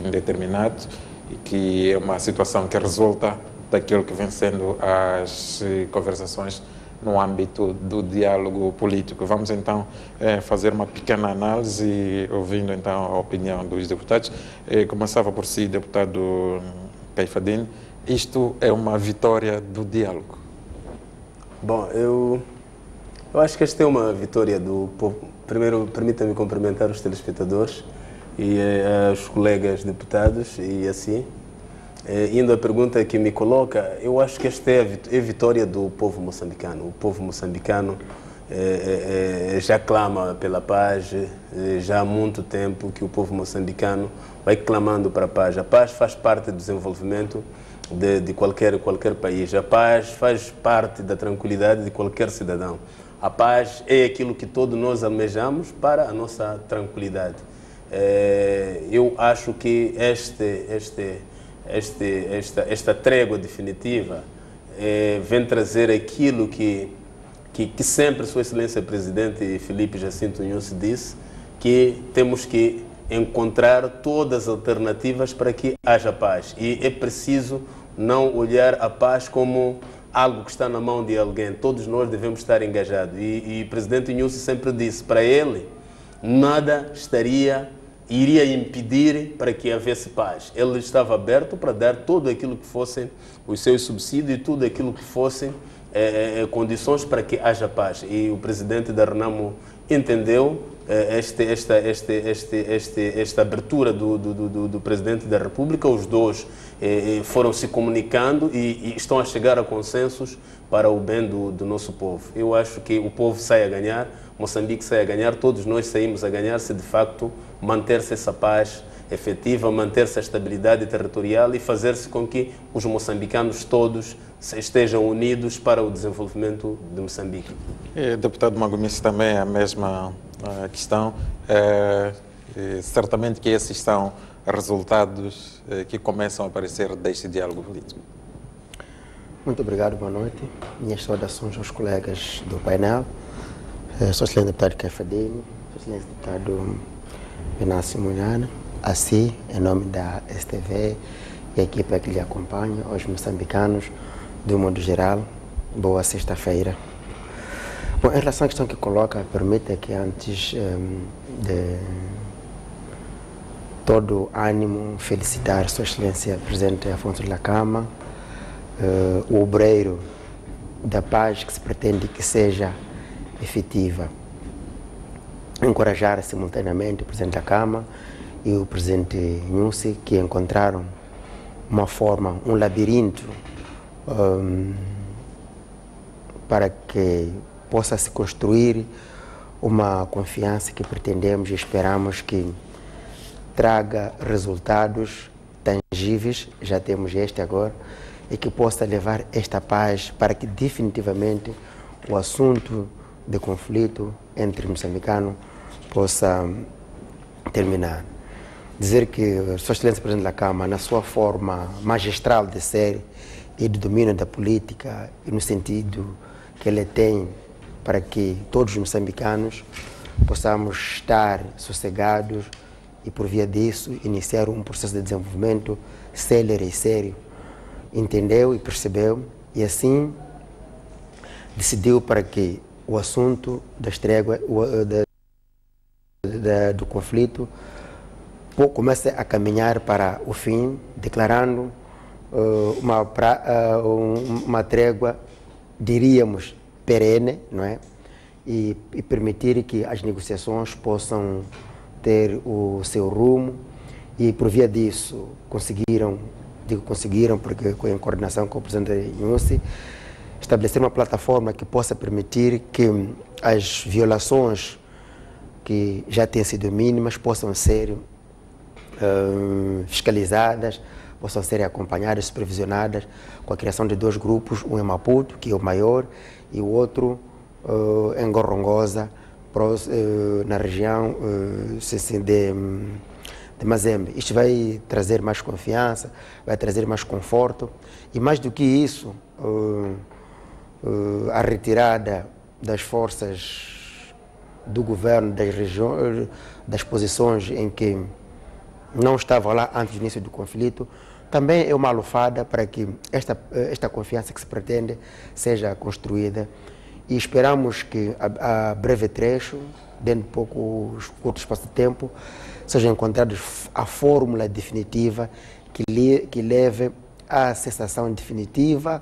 indeterminado e que é uma situação que resulta daquilo que vem sendo as conversações no âmbito do diálogo político. Vamos então fazer uma pequena análise, ouvindo então a opinião dos deputados. Começava por si, deputado Caifadine. Isto é uma vitória do diálogo? Bom, eu acho que esta é uma vitória do povo. Primeiro, permita-me cumprimentar os telespectadores e os colegas deputados e assim. Indo à pergunta que me coloca, eu acho que esta é a vitória do povo moçambicano. O povo moçambicano já clama pela paz, já há muito tempo que o povo moçambicano vai clamando para a paz. A paz faz parte do desenvolvimento de qualquer país. A paz faz parte da tranquilidade de qualquer cidadão. A paz é aquilo que todos nós almejamos para a nossa tranquilidade. Eu acho que esta trégua definitiva vem trazer aquilo que sempre Sua Excelência Presidente Filipe Jacinto Nyusi disse, que temos que encontrar todas as alternativas para que haja paz. E é preciso não olhar a paz como algo que está na mão de alguém. Todos nós devemos estar engajados. E o Presidente Nyusi sempre disse, para ele, nada iria impedir para que houvesse paz. Ele estava aberto para dar tudo aquilo que fossem os seus subsídios e tudo aquilo que fossem condições para que haja paz. E o presidente da Renamo entendeu esta abertura do presidente da República. Os dois foram se comunicando e estão a chegar a consensos para o bem do nosso povo. Eu acho que o povo sai a ganhar, Moçambique sai a ganhar, todos nós saímos a ganhar se de facto manter-se essa paz efetiva, manter-se a estabilidade territorial e fazer-se com que os moçambicanos todos estejam unidos para o desenvolvimento de Moçambique. Deputado Magomisi, também a mesma questão. Certamente que esses são resultados que começam a aparecer deste diálogo político. Muito obrigado, boa noite. Minhas saudações aos colegas do painel. Sou o excelente deputado Caifadine, sou o excelente deputado Venâncio Munhana, assim, em nome da STV e a equipa que lhe acompanha, aos moçambicanos, de um modo geral, boa sexta-feira. Bom, em relação à questão que coloca, permita que antes de todo ânimo felicitar Sua Excelência Presidente Afonso Dhlakama, o obreiro da paz que se pretende que seja efetiva. Encorajar simultaneamente o Presidente Dhlakama e o Presidente Nyusi, que encontraram uma forma, um labirinto para que possa se construir uma confiança que pretendemos e esperamos que traga resultados tangíveis, já temos este agora, e que possa levar esta paz para que definitivamente o assunto de conflito entre moçambicanos possa terminar. Dizer que Sua Excelência Presidente Dhlakama, na sua forma magistral de ser e de domínio da política, e no sentido que ele tem para que todos os moçambicanos possamos estar sossegados e, por via disso, iniciar um processo de desenvolvimento célere e sério, entendeu e percebeu, e assim decidiu para que o assunto das tréguas, do conflito, comece a caminhar para o fim, declarando uma trégua, diríamos, perene, não é? E permitir que as negociações possam ter o seu rumo, e por via disso conseguiram porque em coordenação com o Presidente Nyusi, estabelecer uma plataforma que possa permitir que as violações que já têm sido mínimas possam ser fiscalizadas, possam ser acompanhadas, supervisionadas, com a criação de dois grupos, um em Maputo, que é o maior, e o outro em Gorongosa, na região de Mazembe. Isto vai trazer mais confiança, vai trazer mais conforto, e mais do que isso, a retirada das forças do governo das regiões, das posições em que não estavam lá antes do início do conflito, também é uma lufada para que esta confiança que se pretende seja construída, e esperamos que a breve trecho, dentro de pouco curto espaço de tempo, seja encontrada a fórmula definitiva que leve à cessação definitiva,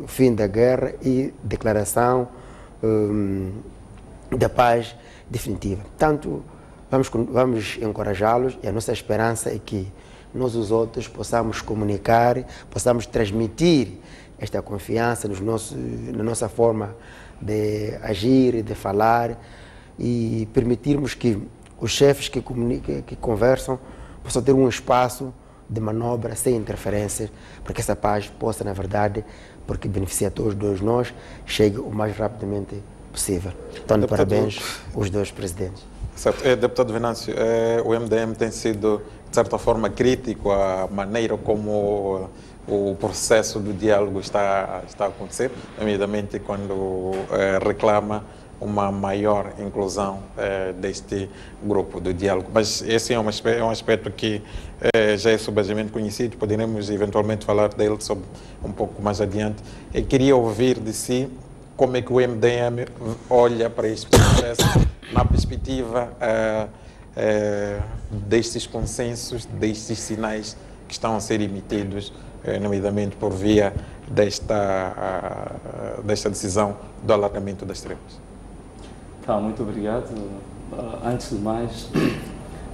fim da guerra e declaração da paz definitiva. Portanto, vamos encorajá-los, e a nossa esperança é que nós os outros possamos comunicar, possamos transmitir esta confiança na nossa forma de agir, de falar, e permitirmos que os chefes que conversam possam ter um espaço de manobra sem interferências, para que essa paz possa, na verdade, porque beneficia a todos nós, chegue o mais rapidamente possível. Então, parabéns aos dois presidentes. Certo. Deputado Venâncio, o MDM tem sido, de certa forma, crítico à maneira como o processo do diálogo está a acontecer, nomeadamente quando reclama uma maior inclusão deste grupo do diálogo. Mas esse é um aspecto que já é subejamente conhecido, poderemos eventualmente falar dele sobre um pouco mais adiante. Eu queria ouvir de si como é que o MDM olha para este processo na perspectiva destes consensos, destes sinais que estão a ser emitidos, nomeadamente por via desta decisão do alargamento das trevas. Tá, muito obrigado. Antes de mais,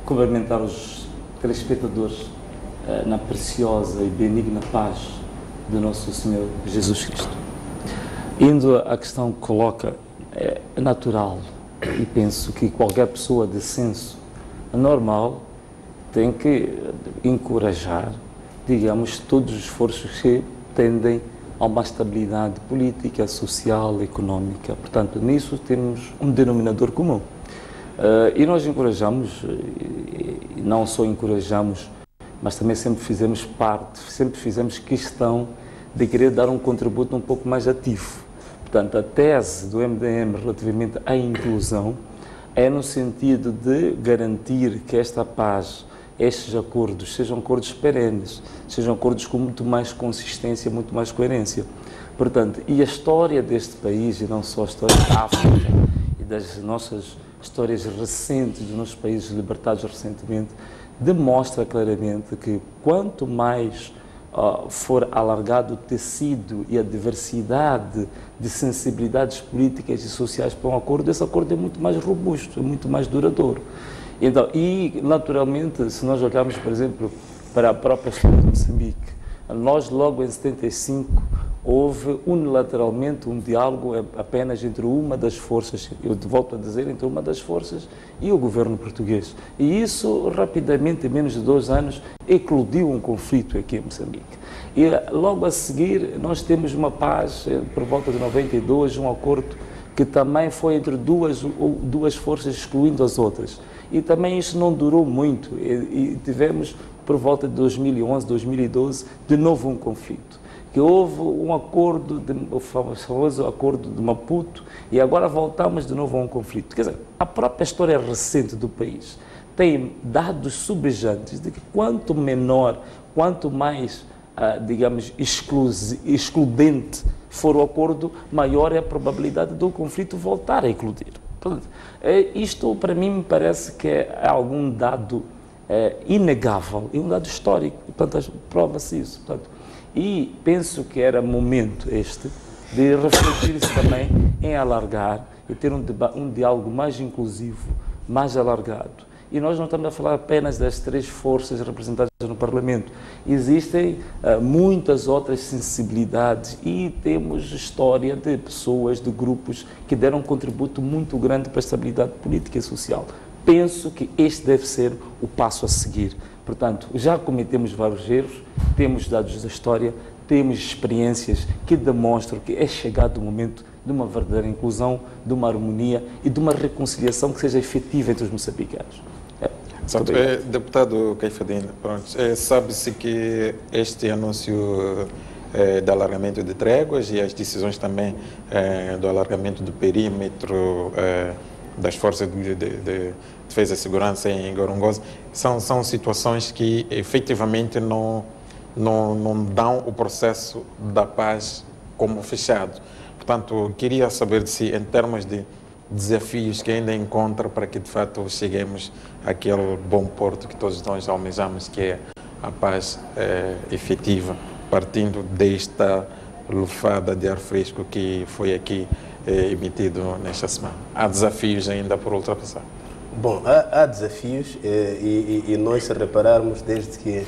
cumprimentar os telespectadores na preciosa e benigna paz do nosso Senhor Jesus Cristo. Indo à questão que coloca, é natural, e penso que qualquer pessoa de senso normal tem que encorajar, digamos, todos os esforços que tendem a uma estabilidade política, social, económica. Portanto, nisso temos um denominador comum. E nós encorajamos, e não só encorajamos, mas também sempre fizemos parte, sempre fizemos questão de querer dar um contributo um pouco mais ativo. Portanto, a tese do MDM relativamente à inclusão é no sentido de garantir que esta paz, estes acordos, sejam acordos perenes, sejam acordos com muito mais consistência, muito mais coerência. Portanto, e a história deste país, e não só a história da África e das nossas histórias recentes, dos nossos países libertados recentemente, demonstra claramente que quanto mais for alargado o tecido e a diversidade de sensibilidades políticas e sociais para um acordo, esse acordo é muito mais robusto, é muito mais duradouro. Então, e, naturalmente, se nós olharmos, por exemplo, para a própria história de Moçambique, nós, logo em 75, houve unilateralmente um diálogo apenas entre uma das forças, eu volto a dizer, entre uma das forças e o governo português. E isso, rapidamente, em menos de 2 anos, eclodiu um conflito aqui em Moçambique. E logo a seguir, nós temos uma paz, por volta de 92, um acordo que também foi entre duas forças, excluindo as outras. E também isso não durou muito, e tivemos, por volta de 2011, 2012, de novo um conflito. Que houve um acordo, o famoso acordo de Maputo, e agora voltamos de novo a um conflito. Quer dizer, a própria história recente do país tem dados subjantes de que quanto menor, quanto mais, digamos, excludente for o acordo, maior é a probabilidade do conflito voltar a eclodir. Portanto, isto, para mim, me parece que é algum dado inegável, é um dado histórico, portanto, prova-se isso. Portanto, e penso que era momento este de refletir-se também em alargar e ter um diálogo mais inclusivo, mais alargado. E nós não estamos a falar apenas das 3 forças representadas no Parlamento. Existem muitas outras sensibilidades e temos história de pessoas, de grupos que deram um contributo muito grande para a estabilidade política e social. Penso que este deve ser o passo a seguir. Portanto, já cometemos vários erros, temos dados da história, temos experiências que demonstram que é chegado o momento de uma verdadeira inclusão, de uma harmonia e de uma reconciliação que seja efetiva entre os moçambicanos. Deputado Caifadine, sabe-se que este anúncio do alargamento de tréguas e as decisões também do alargamento do perímetro das Forças de Defesa e Segurança em Gorongosa, são situações que efetivamente não dão o processo da paz como fechado. Portanto, queria saber de si, em termos de desafios que ainda encontra para que de fato cheguemos àquele bom porto que todos nós almejamos, que é a paz efetiva, partindo desta lufada de ar fresco que foi aqui emitido nesta semana. Há desafios ainda por ultrapassar? Bom, há desafios e nós, se repararmos, desde que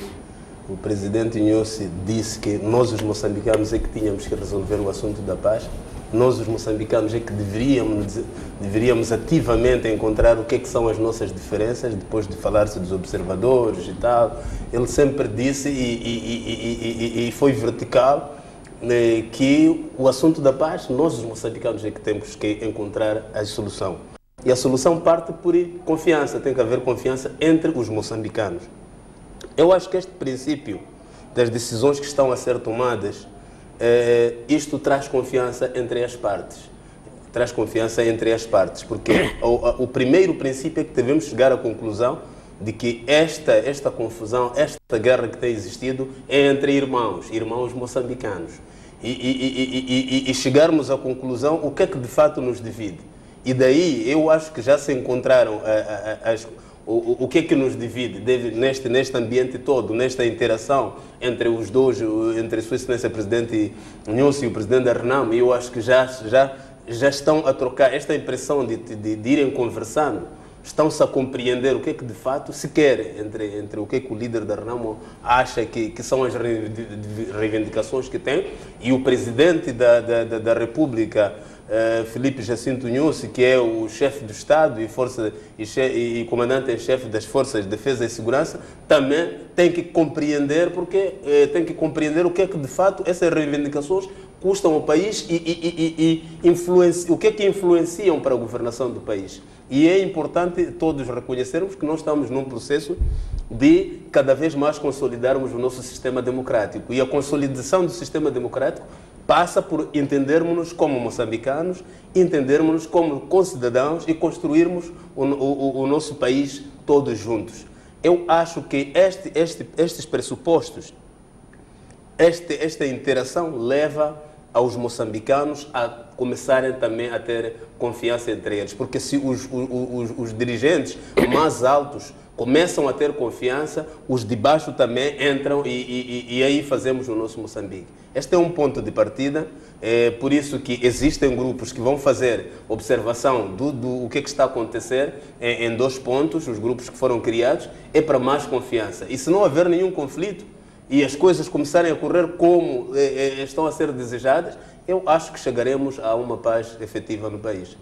o presidente Nhosi disse que nós, os moçambicanos, é que tínhamos que resolver o assunto da paz, nós, os moçambicanos, é que deveríamos ativamente encontrar o que são as nossas diferenças, depois de falar-se dos observadores e tal. Ele sempre disse, e foi vertical, que o assunto da paz, nós, os moçambicanos, é que temos que encontrar a solução. E a solução parte por confiança, tem que haver confiança entre os moçambicanos. Eu acho que este princípio das decisões que estão a ser tomadas, isto traz confiança entre as partes. Traz confiança entre as partes, porque o primeiro princípio é que devemos chegar à conclusão de que esta confusão, esta guerra que tem existido é entre irmãos moçambicanos. E chegarmos à conclusão o que é que de fato nos divide. E daí eu acho que já se encontraram o que é que nos divide neste ambiente todo, nesta interação entre os dois, entre a Sua Excelência Presidente Nhosi e o Presidente da RENAMO. E eu acho que já estão a trocar esta impressão de irem conversando, estão-se a compreender o que é que de fato se quer entre o que é que o líder da RENAMO acha que são as reivindicações que tem, e o Presidente da República, Filipe Jacinto Nhosi, que é o chefe do Estado e comandante em chefe das Forças de Defesa e Segurança, também tem que compreender, tem que compreender o que é que de fato essas reivindicações custam ao país e o que é que influenciam para a governação do país. E é importante todos reconhecermos que nós estamos num processo de cada vez mais consolidarmos o nosso sistema democrático. E a consolidação do sistema democrático passa por entendermos-nos como moçambicanos, entendermos-nos como concidadãos e construirmos o nosso país todos juntos. Eu acho que estes pressupostos, esta interação leva aos moçambicanos a começarem também a ter confiança entre eles. Porque se os dirigentes mais altos começam a ter confiança, os de baixo também entram e aí fazemos o nosso Moçambique. Este é um ponto de partida, é por isso que existem grupos que vão fazer observação do que está a acontecer em dois pontos. Os grupos que foram criados é para mais confiança. E se não houver nenhum conflito e as coisas começarem a correr como estão a ser desejadas, eu acho que chegaremos a uma paz efetiva no país.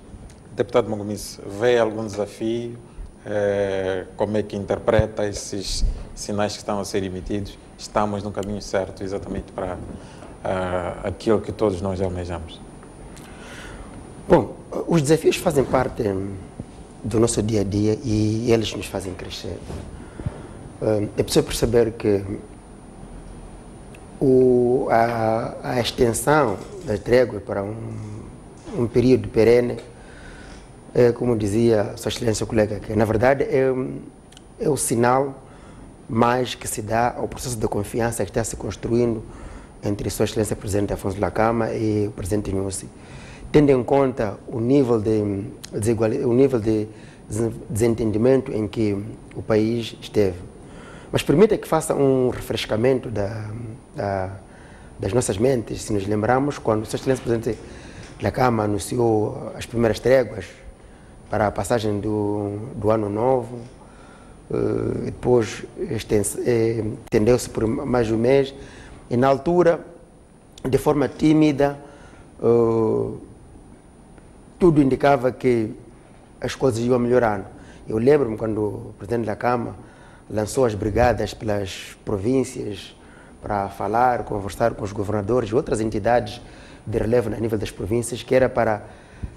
Deputado Mugumice, vê algum desafio? Como é que interpreta esses sinais que estão a ser emitidos? Estamos no caminho certo exatamente para aquilo que todos nós almejamos? Bom, os desafios fazem parte do nosso dia a dia e eles nos fazem crescer. É preciso perceber que a extensão da trégua para um período perene, como dizia Sua Excelência, o colega, que na verdade é o sinal mais que se dá ao processo de confiança que está se construindo entre Sua Excelência Presidente Afonso Dhlakama e o Presidente Nhosi, tendo em conta o nível de desentendimento em que o país esteve. Mas permita que faça um refrescamento das nossas mentes, se nos lembrarmos, quando Sua Excelência Presidente Dhlakama anunciou as primeiras tréguas para a passagem do Ano Novo, depois estendeu-se por mais de um mês, e na altura, de forma tímida, tudo indicava que as coisas iam melhorando. Eu lembro-me quando o Presidente Dhlakama lançou as brigadas pelas províncias para falar, conversar com os governadores e outras entidades de relevo a nível das províncias, que era para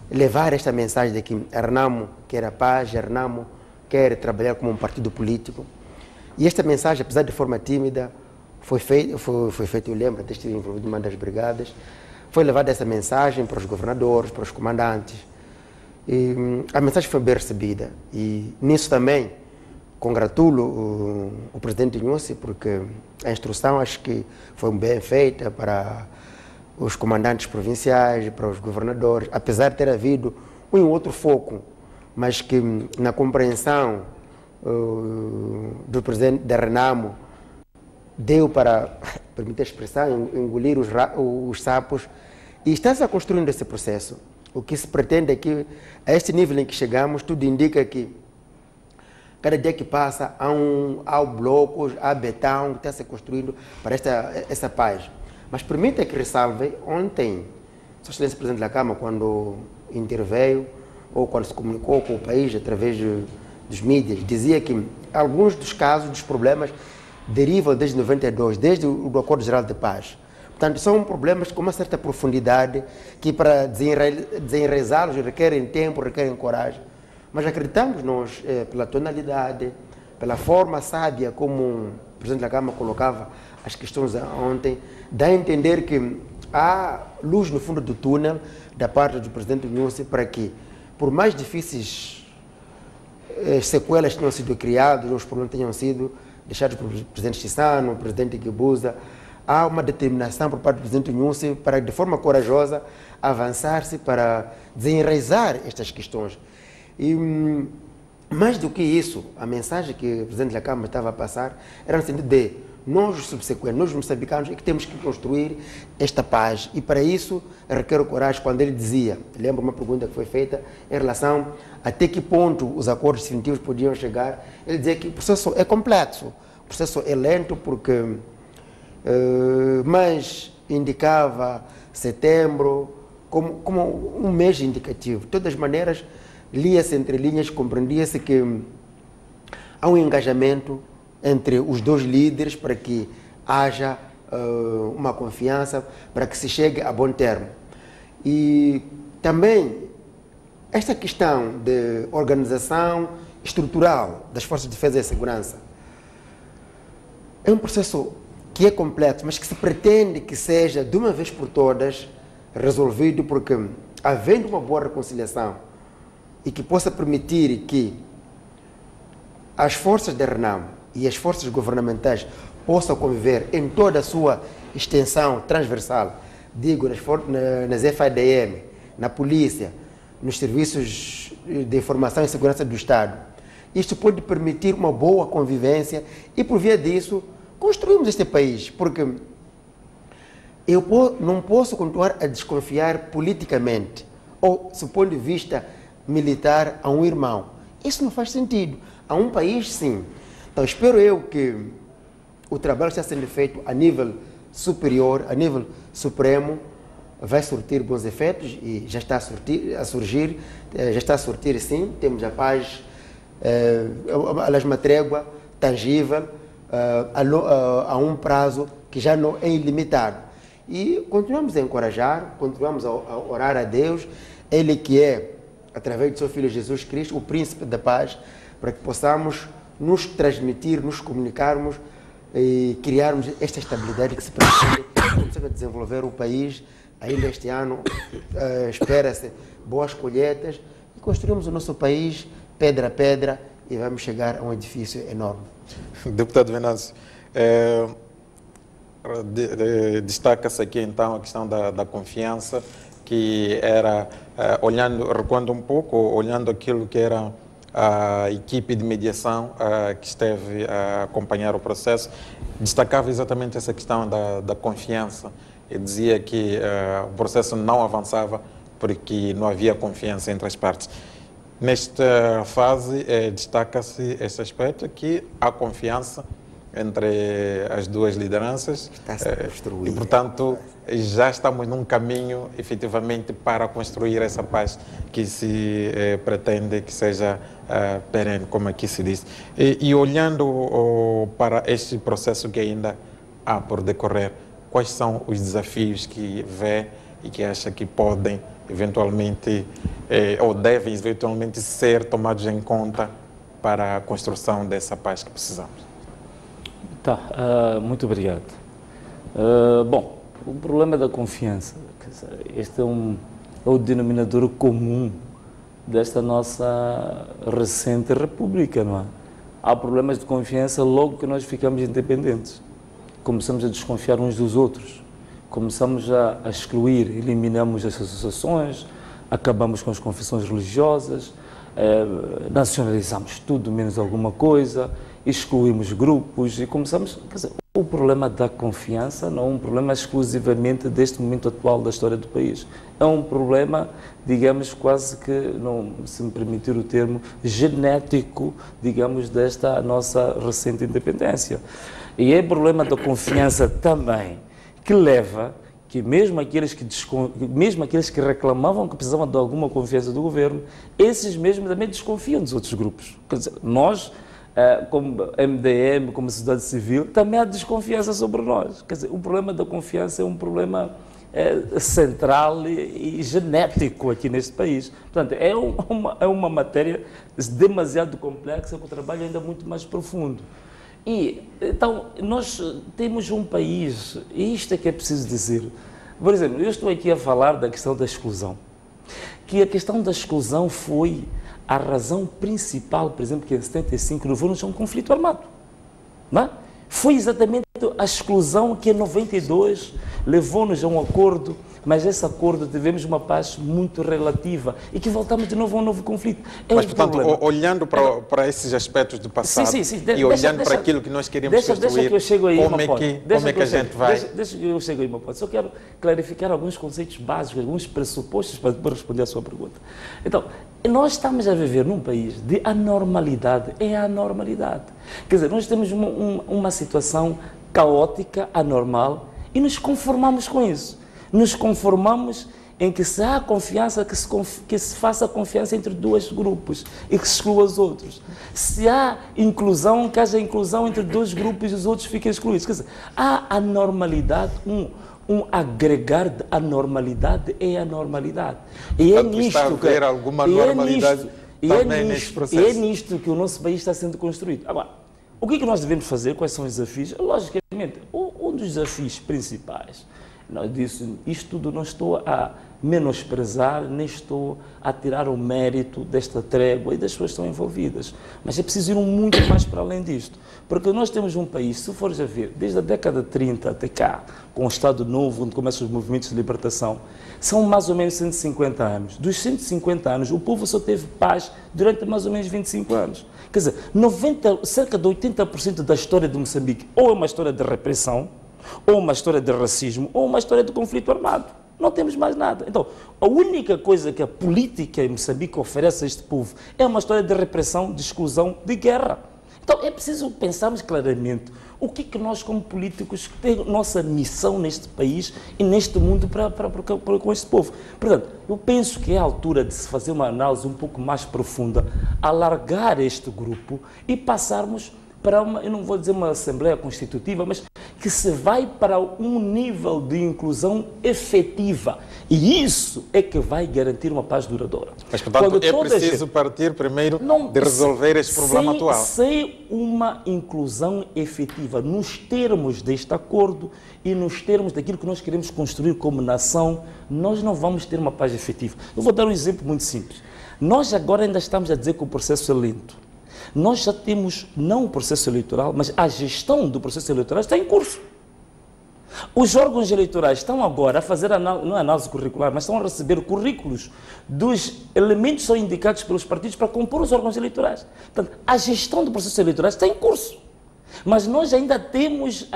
levar esta mensagem de que a RENAMO quer a paz, a RENAMO quer trabalhar como um partido político. E esta mensagem, apesar de forma tímida, foi feito, eu lembro, até estive envolvido em uma das brigadas, foi levada essa mensagem para os governadores, para os comandantes. E a mensagem foi bem recebida e nisso também congratulo o presidente Nyusi, porque a instrução acho que foi bem feita para os comandantes provinciais, para os governadores, apesar de ter havido um e outro foco, mas que na compreensão do presidente da Renamo deu para, permite a expressão, engolir os sapos, e está-se a construindo esse processo. O que se pretende é que, a este nível em que chegamos, tudo indica que cada dia que passa há blocos, há betão que está se construindo para essa paz. Mas permita que ressalve, ontem, Sua Excelência Presidente da Câmara, quando interveio, ou quando se comunicou com o país através dos mídias, dizia que alguns dos casos, dos problemas, derivam desde 92, desde o Acordo Geral de Paz. Portanto, são problemas com uma certa profundidade que para desenraizá-los requerem tempo, requerem coragem. Mas acreditamos nós, pela tonalidade, pela forma sábia como o Presidente da Câmara colocava as questões ontem, dá a entender que há luz no fundo do túnel da parte do Presidente Nyusi para que, por mais difíceis sequelas tenham sido criadas, os problemas tenham sido deixados pelo Presidente Chissano, o Presidente Guebuza, há uma determinação por parte do Presidente Nyusi para, de forma corajosa, avançar-se para desenraizar estas questões. E, mais do que isso, a mensagem que o Presidente da Câmara estava a passar era no sentido de nós, os subsequentes, nós, os moçambicanos, é que temos que construir esta paz. E, para isso, requer coragem quando ele dizia, lembro uma pergunta que foi feita em relação até que ponto os acordos definitivos podiam chegar. Ele dizia que o processo é complexo, o processo é lento porque... mas indicava setembro como um mês indicativo. De todas as maneiras, lia-se entre linhas, compreendia-se que há um engajamento entre os dois líderes para que haja uma confiança, para que se chegue a bom termo. E também esta questão de organização estrutural das Forças de Defesa e Segurança é um processo que é complexo, mas que se pretende que seja, de uma vez por todas, resolvido, porque, havendo uma boa reconciliação e que possa permitir que as forças da Renamo e as forças governamentais possam conviver em toda a sua extensão transversal, digo, nas FADM, na polícia, nos serviços de informação e segurança do Estado. Isto pode permitir uma boa convivência e, por via disso, construímos este país, porque eu não posso continuar a desconfiar politicamente ou, do ponto de vista militar, a um irmão. Isso não faz sentido. A um país, sim. Então, espero eu que o trabalho que está sendo feito a nível superior, a nível supremo, vai surtir bons efeitos e já está a surgir, já está a surtir, sim. Temos a paz, uma trégua tangível, a um prazo que já não é ilimitado. E continuamos a encorajar, continuamos a orar a Deus, Ele que é, através de seu Filho Jesus Cristo, o Príncipe da Paz, para que possamos nos transmitir, nos comunicarmos e criarmos esta estabilidade que se pretende, para desenvolver o país. Ainda este ano espera-se boas colheitas e construímos o nosso país pedra a pedra e vamos chegar a um edifício enorme. Deputado Venâncio, destaca-se aqui então a questão da confiança, que era, recuando um pouco, olhando aquilo que era a equipe de mediação que esteve a acompanhar o processo, destacava exatamente essa questão da confiança. Ele dizia que o processo não avançava porque não havia confiança entre as partes. Nesta fase, destaca-se esse aspecto, que há confiança entre as duas lideranças. Está-se a construir. E, portanto, já estamos num caminho, efetivamente, para construir essa paz que se pretende que seja perene, como aqui se diz. E olhando para este processo que ainda há por decorrer, quais são os desafios que vê e que acha que podem eventualmente ou devem eventualmente ser tomados em conta para a construção dessa paz que precisamos? Tá, muito obrigado. Bom, o problema da confiança, este é o denominador comum desta nossa recente república, não é? Há problemas de confiança logo que nós ficamos independentes. Começamos a desconfiar uns dos outros, começamos a excluir, eliminamos as associações, acabamos com as confissões religiosas, nacionalizamos tudo menos alguma coisa, excluímos grupos e começamos... Quer dizer, o problema da confiança não é um problema exclusivamente deste momento atual da história do país. É um problema, digamos, quase que, não, se me permitir o termo, genético, digamos, desta nossa recente independência. E é problema da confiança também que leva que mesmo aqueles que reclamavam que precisavam de alguma confiança do governo, esses mesmos também desconfiam dos outros grupos. Quer dizer, nós, como MDM, como sociedade civil, também há desconfiança sobre nós. Quer dizer, o problema da confiança é um problema central e genético aqui neste país. Portanto, é uma matéria demasiado complexa, com o trabalho ainda muito mais profundo. E, então, nós temos um país, e isto é que é preciso dizer. Por exemplo, eu estou aqui a falar da questão da exclusão. Que a questão da exclusão foi a razão principal, por exemplo, que em 75 levou-nos a um conflito armado. Não é? Foi exatamente a exclusão que em 92 levou-nos a um acordo, mas esse acordo tivemos uma paz muito relativa e que voltamos de novo a um novo conflito. Mas, portanto, olhando para esses aspectos do passado e olhando para aquilo que nós queríamos construir, deixa que eu chego aí como é que a gente vai... Deixa que eu chego aí uma ponto. Só quero clarificar alguns conceitos básicos, alguns pressupostos para depois responder a sua pergunta. Então, nós estamos a viver num país de anormalidade, é a anormalidade. Quer dizer, nós temos uma situação caótica, anormal, e nos conformamos com isso. Nos conformamos em que se há confiança, que se faça confiança entre dois grupos e que se exclua os outros. Se há inclusão, que haja inclusão entre dois grupos e os outros fiquem excluídos. Quer dizer, há anormalidade, um agregar de anormalidade é a normalidade. E é nisto está a haver alguma normalidade também neste processo. E é nisto que o nosso país está sendo construído. Agora, o que é que nós devemos fazer? Quais são os desafios? Logicamente, um dos desafios principais, isto tudo não estou a menosprezar, nem estou a tirar o mérito desta trégua e das pessoas que estão envolvidas. Mas é preciso ir muito mais para além disto. Porque nós temos um país, se fores a ver, desde a década de 30 até cá, com o Estado Novo, onde começam os movimentos de libertação, são mais ou menos 150 anos. Dos 150 anos, o povo só teve paz durante mais ou menos 25 anos. Quer dizer, cerca de 80% da história de Moçambique ou é uma história de repressão, ou uma história de racismo, ou uma história de conflito armado. Não temos mais nada. Então, a única coisa que a política em Moçambique oferece a este povo é uma história de repressão, de exclusão, de guerra. Então, é preciso pensarmos claramente o que é que nós, como políticos, temos nossa missão neste país e neste mundo com este povo. Portanto, eu penso que é a altura de se fazer uma análise um pouco mais profunda, alargar este grupo e passarmos para eu não vou dizer uma Assembleia Constitutiva, mas que se vai para um nível de inclusão efetiva. E isso é que vai garantir uma paz duradoura. Mas, portanto, é preciso partir primeiro de resolver este problema atual. Sem uma inclusão efetiva, nos termos deste acordo e nos termos daquilo que nós queremos construir como nação, nós não vamos ter uma paz efetiva. Eu vou dar um exemplo muito simples. Nós agora ainda estamos a dizer que o processo é lento. Nós já temos, não o processo eleitoral, mas a gestão do processo eleitoral está em curso. Os órgãos eleitorais estão agora a fazer, não é análise curricular, mas estão a receber currículos dos elementos que são indicados pelos partidos para compor os órgãos eleitorais. Portanto, a gestão do processo eleitoral está em curso. Mas nós ainda temos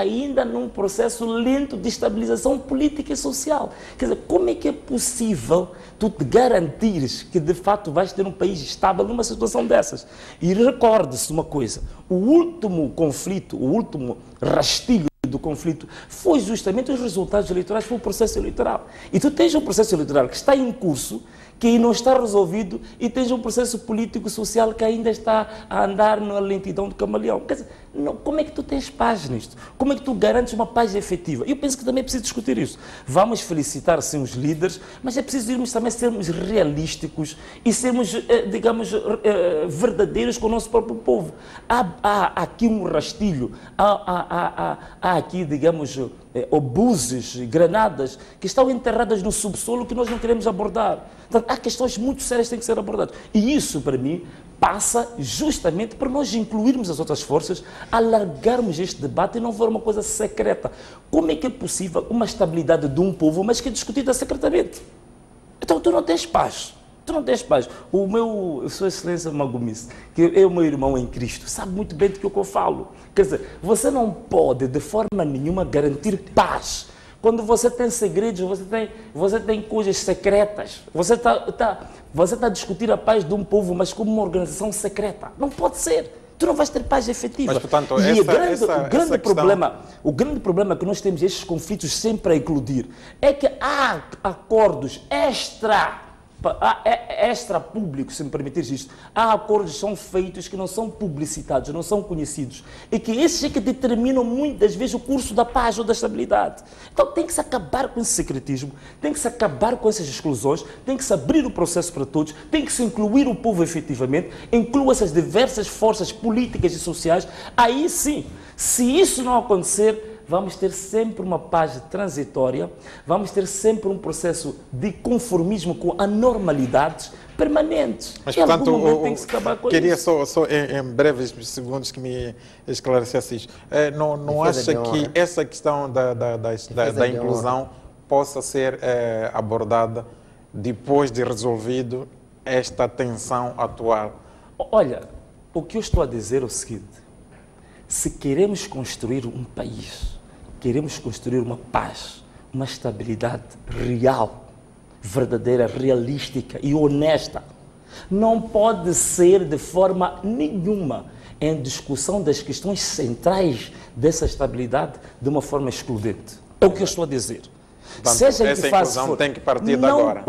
num processo lento de estabilização política e social. Quer dizer, como é que é possível tu te garantires que de fato vais ter um país estável numa situação dessas? E recorde-se uma coisa, o último conflito, o último rastilho do conflito foi justamente os resultados eleitorais, foi o processo eleitoral. E tu tens um processo eleitoral que está em curso, que não está resolvido, e tens um processo político-social que ainda está a andar na lentidão do camaleão. Quer dizer, como é que tu tens paz nisto? Como é que tu garantes uma paz efetiva? Eu penso que também é preciso discutir isso. Vamos felicitar, sim, os líderes, mas é preciso irmos também sermos realísticos e sermos, digamos, verdadeiros com o nosso próprio povo. Há aqui um rastilho, há aqui, digamos, obuses, granadas, que estão enterradas no subsolo que nós não queremos abordar. Portanto, há questões muito sérias que têm que ser abordadas. E isso, para mim, passa justamente por nós incluirmos as outras forças, alargarmos este debate e não for uma coisa secreta. Como é que é possível uma estabilidade de um povo, mas que é discutida secretamente? Então, tu não tens paz. Tu não tens paz. Sua Excelência Magomisse, que é o meu irmão em Cristo, sabe muito bem do que eu falo. Quer dizer, você não pode, de forma nenhuma, garantir paz. Quando você tem segredos, você tem coisas secretas. Você está a discutir a paz de um povo, mas como uma organização secreta. Não pode ser. Tu não vais ter paz efetiva. Mas, portanto, o grande problema que nós temos, estes conflitos sempre a eclodir, é que há acordos extra público, se me permitires isto. Há acordos que são feitos que não são publicitados, não são conhecidos. E que esses é que determinam muitas vezes o curso da paz ou da estabilidade. Então tem que se acabar com esse secretismo, tem que se acabar com essas exclusões, tem que se abrir o processo para todos, tem que se incluir o povo efetivamente, inclua essas diversas forças políticas e sociais. Aí sim, se isso não acontecer, vamos ter sempre uma paz transitória, vamos ter sempre um processo de conformismo com anormalidades permanentes. Mas, portanto, tem que se acabar com queria isso. só em breves segundos que me esclarecesse isto. Não acha que essa questão da inclusão possa ser abordada depois de resolvido esta tensão atual? Olha, o que eu estou a dizer é o seguinte: se queremos construir um país, queremos construir uma paz, uma estabilidade real, verdadeira, realística e honesta, não pode ser de forma nenhuma em discussão das questões centrais dessa estabilidade de uma forma excludente. É o que eu estou a dizer. Portanto, seja essa inclusão tem que partir de agora.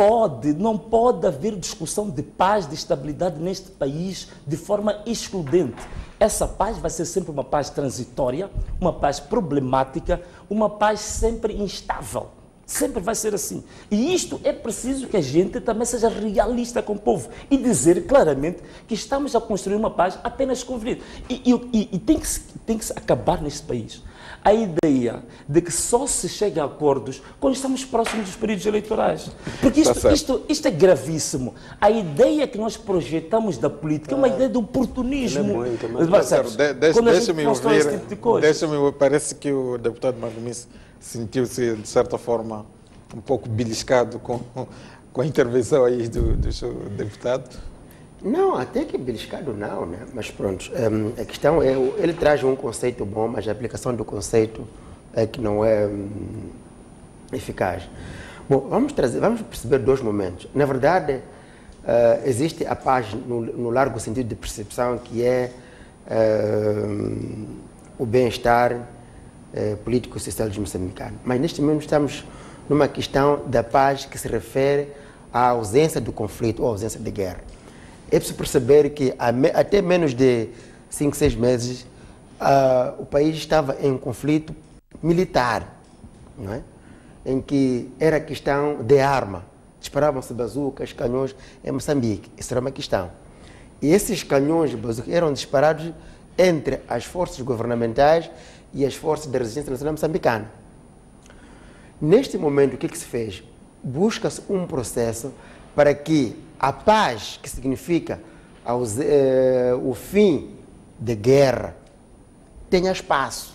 Não pode haver discussão de paz, de estabilidade neste país de forma excludente. Essa paz vai ser sempre uma paz transitória, uma paz problemática, uma paz sempre instável. Sempre vai ser assim. E isto é preciso que a gente também seja realista com o povo e dizer claramente que estamos a construir uma paz apenas conveniente. E tem que se acabar neste país a ideia de que só se chega a acordos quando estamos próximos dos períodos eleitorais. Porque isto é gravíssimo. A ideia que nós projetamos da política é uma ideia de oportunismo. Deixa-me, parece que o deputado Magomisse sentiu-se, de certa forma, um pouco beliscado com a intervenção aí do seu deputado. Não, até que beliscado não, né? Mas pronto, a questão é, ele traz um conceito bom, mas a aplicação do conceito é que não é eficaz. Bom, vamos perceber dois momentos. Na verdade, existe a paz no largo sentido de percepção, que é o bem-estar político e social dos moçambicanos. Mas neste momento estamos numa questão da paz que se refere à ausência do conflito ou à ausência de guerra. É preciso perceber que até menos de 5, 6 meses o país estava em um conflito militar, não é? Em que era questão de arma. Disparavam-se bazucas, canhões em Moçambique. Isso era uma questão. E esses canhões e bazucas eram disparados entre as forças governamentais e as forças da resistência nacional moçambicana. Neste momento, o que se fez? Busca-se um processo para que a paz, que significa o fim da guerra, tenha espaço.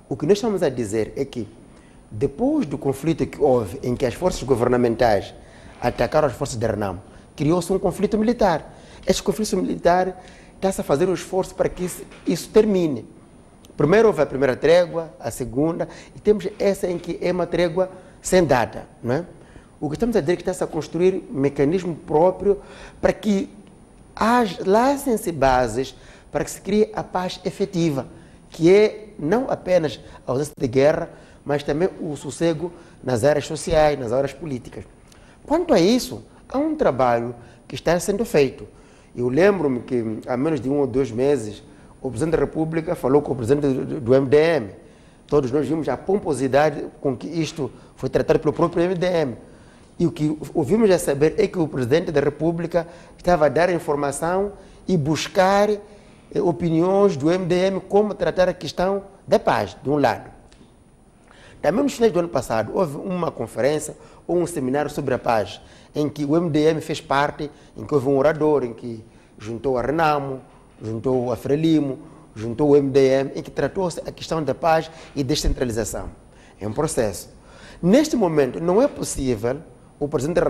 O que nós estamos a dizer é que, depois do conflito que houve, em que as forças governamentais atacaram as forças da RENAM, criou-se um conflito militar. Este conflito militar está-se a fazer um esforço para que isso termine. Primeiro houve a primeira trégua, a segunda, e temos essa em que é uma trégua sem data, não é? O que estamos a dizer é que está-se a construir um mecanismo próprio para que lancem-se bases para que se crie a paz efetiva, que é não apenas a ausência de guerra, mas também o sossego nas áreas sociais, nas áreas políticas. Quanto a isso, há um trabalho que está sendo feito. Eu lembro-me que há menos de 1 ou 2 meses, o Presidente da República falou com o Presidente do MDM. Todos nós vimos a pomposidade com que isto foi tratado pelo próprio MDM. E o que ouvimos a saber é que o Presidente da República estava a dar informação e buscar opiniões do MDM como tratar a questão da paz, de um lado. Também nos finais do ano passado houve uma conferência ou um seminário sobre a paz, em que o MDM fez parte, em que houve um orador, em que juntou a Renamo, juntou a Frelimo, juntou o MDM, em que tratou-se a questão da paz e descentralização. É um processo. Neste momento, não é possível o presidente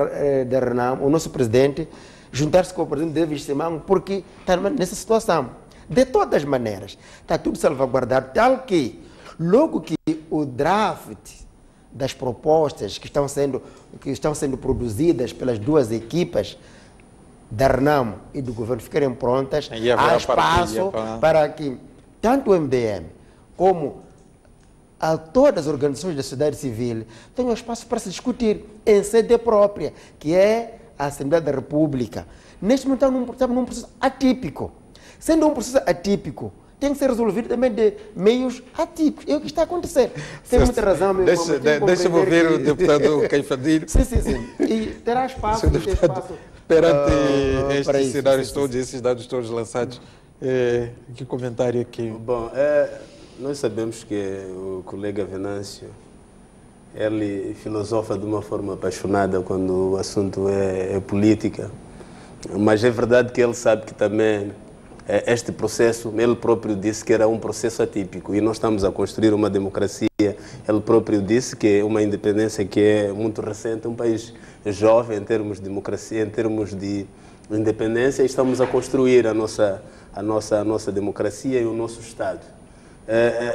da Renamo, o nosso presidente, juntar-se com o presidente David Simango, porque está nessa situação. De todas as maneiras, está tudo salvaguardado, tal que, logo que o draft das propostas que estão sendo produzidas pelas duas equipas, da Renamo e do governo, ficarem prontas, há espaço para que tanto o MDM como a todas as organizações da sociedade civil tenham espaço para se discutir em sede própria, que é a Assembleia da República. Neste momento estamos num processo atípico. Sendo um processo atípico, tem que ser resolvido também de meios atípicos. É o que está a acontecer. Tem muita razão, meu irmão. Deixa-me ouvir o deputado Caifadinho. Sim. E terá espaço, perante estes cenários todos, esses dados todos lançados. Que comentário aqui? Bom, nós sabemos que o colega Venâncio, ele filosofa de uma forma apaixonada quando o assunto é política, mas é verdade que ele sabe que também este processo, ele próprio disse que era um processo atípico e nós estamos a construir uma democracia. Ele próprio disse que é uma independência que é muito recente, um país jovem em termos de democracia, em termos de independência, e estamos a construir a nossa democracia e o nosso Estado.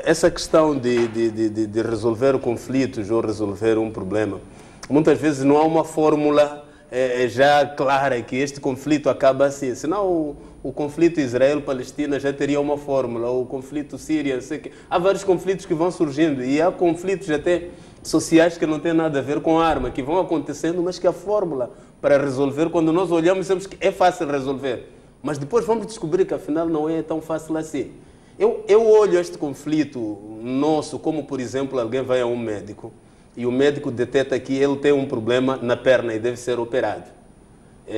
Essa questão de resolver conflitos ou resolver um problema, muitas vezes não há uma fórmula já clara que este conflito acaba assim, senão o conflito Israel-Palestina já teria uma fórmula, o conflito Síria, sei que há vários conflitos que vão surgindo e há conflitos até sociais que não têm nada a ver com arma, que vão acontecendo, mas que a fórmula para resolver, quando nós olhamos, temos que é fácil resolver, mas depois vamos descobrir que afinal não é tão fácil assim. Eu olho este conflito nosso como, por exemplo, alguém vai a um médico e o médico detecta que ele tem um problema na perna e deve ser operado.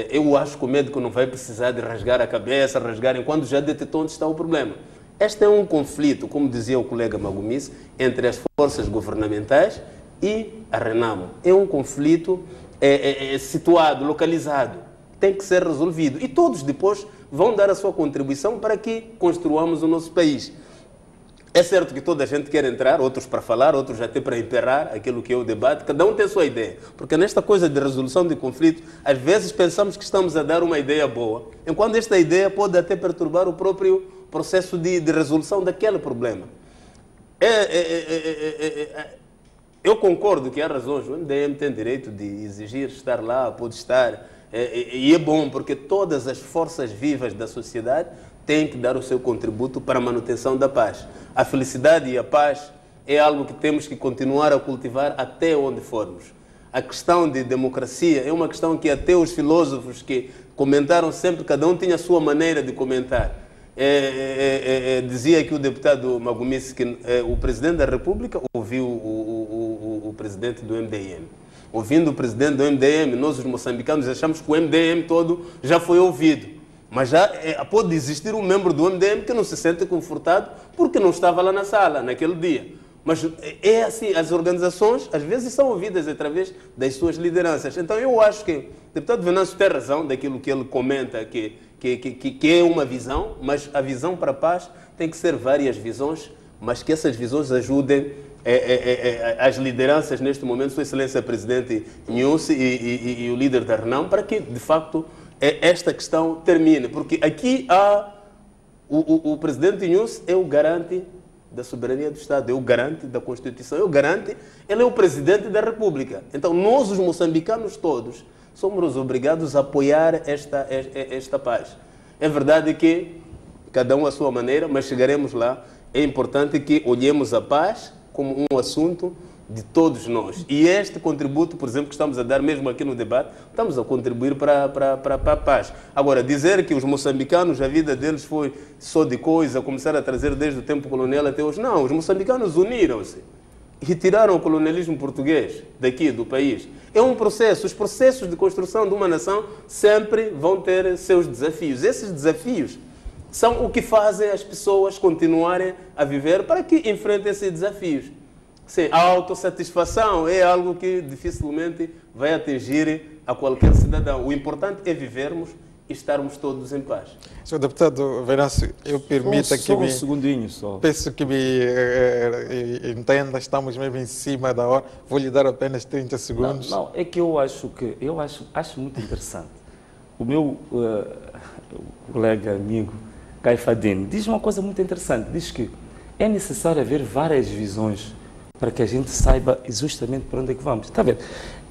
Eu acho que o médico não vai precisar de rasgar a cabeça, rasgar enquanto já detectou onde está o problema. Este é um conflito, como dizia o colega Magomis, entre as forças governamentais e a Renamo. É um conflito situado, localizado, tem que ser resolvido. E todos depois vão dar a sua contribuição para que construamos o nosso país. É certo que toda a gente quer entrar, outros para falar, outros até para emperrar aquilo que é o debate, cada um tem a sua ideia. Porque nesta coisa de resolução de conflito, às vezes pensamos que estamos a dar uma ideia boa, enquanto esta ideia pode até perturbar o próprio processo de resolução daquele problema. Eu concordo que há razões, o MDM tem direito de exigir estar lá, pode estar, e é bom porque todas as forças vivas da sociedade têm que dar o seu contributo para a manutenção da paz. A felicidade e a paz é algo que temos que continuar a cultivar até onde formos. A questão de democracia é uma questão que até os filósofos que comentaram sempre, cada um tinha a sua maneira de comentar. Dizia aqui o deputado Magomis que o presidente da República ouviu o presidente do MDM. Ouvindo o presidente do MDM, nós os moçambicanos achamos que o MDM todo já foi ouvido. Mas já pode existir um membro do MDM que não se sente confortado porque não estava lá na sala naquele dia. Mas é assim, as organizações às vezes são ouvidas através das suas lideranças. Então eu acho que o deputado Venâncio tem razão daquilo que ele comenta, que é uma visão, mas a visão para a paz tem que ser várias visões, mas que essas visões ajudem as lideranças neste momento, Sua Excelência Presidente Nyusi e o líder da Renamo, para que de facto esta questão termine, porque aqui há o presidente Nyusi é o garante da soberania do Estado, é o garante da Constituição, é o garante, ele é o presidente da República. Então nós, os moçambicanos todos, somos obrigados a apoiar esta paz. É verdade que cada um à sua maneira, mas chegaremos lá. É importante que olhemos a paz como um assunto de todos nós. E este contributo, por exemplo, que estamos a dar mesmo aqui no debate, estamos a contribuir para a paz. Agora, dizer que os moçambicanos, a vida deles foi só de coisa, começaram a trazer desde o tempo colonial até hoje. Não, os moçambicanos uniram-se e tiraram o colonialismo português daqui, do país. É um processo. Os processos de construção de uma nação sempre vão ter seus desafios. Esses desafios são o que fazem as pessoas continuarem a viver para que enfrentem esses desafios. Sim, a autossatisfação é algo que dificilmente vai atingir a qualquer cidadão. O importante é vivermos e estarmos todos em paz. Sr. Deputado Venâncio, eu permita que um segundinho só. Peço que me entenda, estamos mesmo em cima da hora. Vou lhe dar apenas 30 segundos. Não, é que eu acho muito interessante. O meu colega, amigo, Caifadine, diz uma coisa muito interessante. Diz que é necessário haver várias visões para que a gente saiba justamente para onde é que vamos. Está a ver?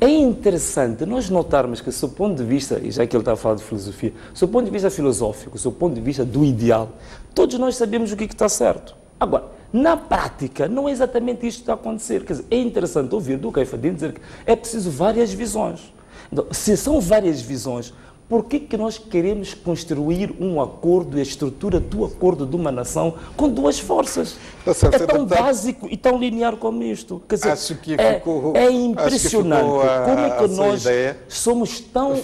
É interessante nós notarmos que, do ponto de vista, e já que ele está a falar de filosofia, do ponto de vista filosófico, do ponto de vista do ideal, todos nós sabemos o que está certo. Agora, na prática, não é exatamente isto que está a acontecer. Quer dizer, é interessante ouvir do Caifadine dizer que é preciso várias visões. Então, se são várias visões, por que nós queremos construir um acordo e a estrutura do acordo de uma nação com duas forças? É tão básico e tão linear como isto. Quer dizer, acho que é impressionante como é que nós somos tão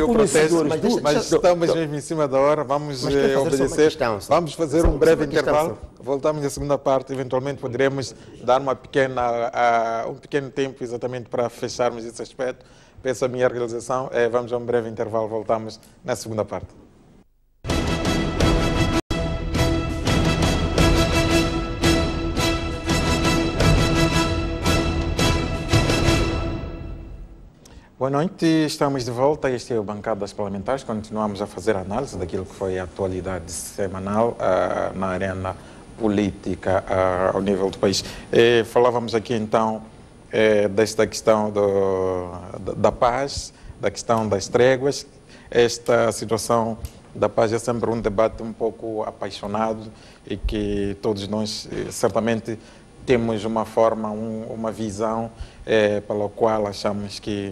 conhecedores. Mas estamos mesmo em cima da hora, vamos obedecer. Vamos fazer um breve intervalo. Voltamos à segunda parte, eventualmente poderemos dar um pequeno tempo exatamente para fecharmos esse aspecto. Peço a minha realização. Vamos a um breve intervalo, voltamos na segunda parte. Boa noite, estamos de volta. Este é o Bancada das Parlamentares. Continuamos a fazer análise daquilo que foi a atualidade semanal na arena política ao nível do país. Falávamos aqui então desta questão da paz, da questão das tréguas. Esta situação da paz é sempre um debate um pouco apaixonado e que todos nós certamente temos uma forma, uma visão pela qual achamos que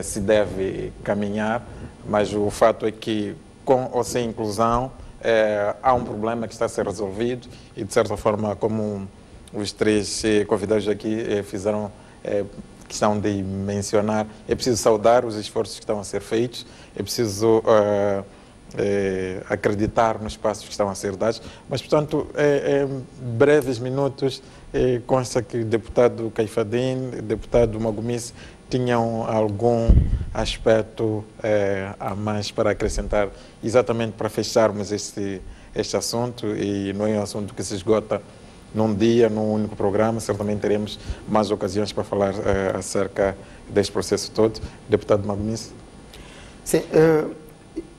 se deve caminhar, mas o fato é que com ou sem inclusão há um problema que está a ser resolvido e de certa forma, como os três convidados aqui fizeram questão de mencionar, é preciso saudar os esforços que estão a ser feitos, é preciso acreditar nos passos que estão a ser dados, mas, portanto, em breves minutos, consta que o deputado Caifadine, o deputado Magomisse, tinham algum aspecto a mais para acrescentar, exatamente para fecharmos este assunto, e não é um assunto que se esgota num dia, num único programa. Certamente teremos mais ocasiões para falar acerca deste processo todo. Deputado Magomisse. Sim,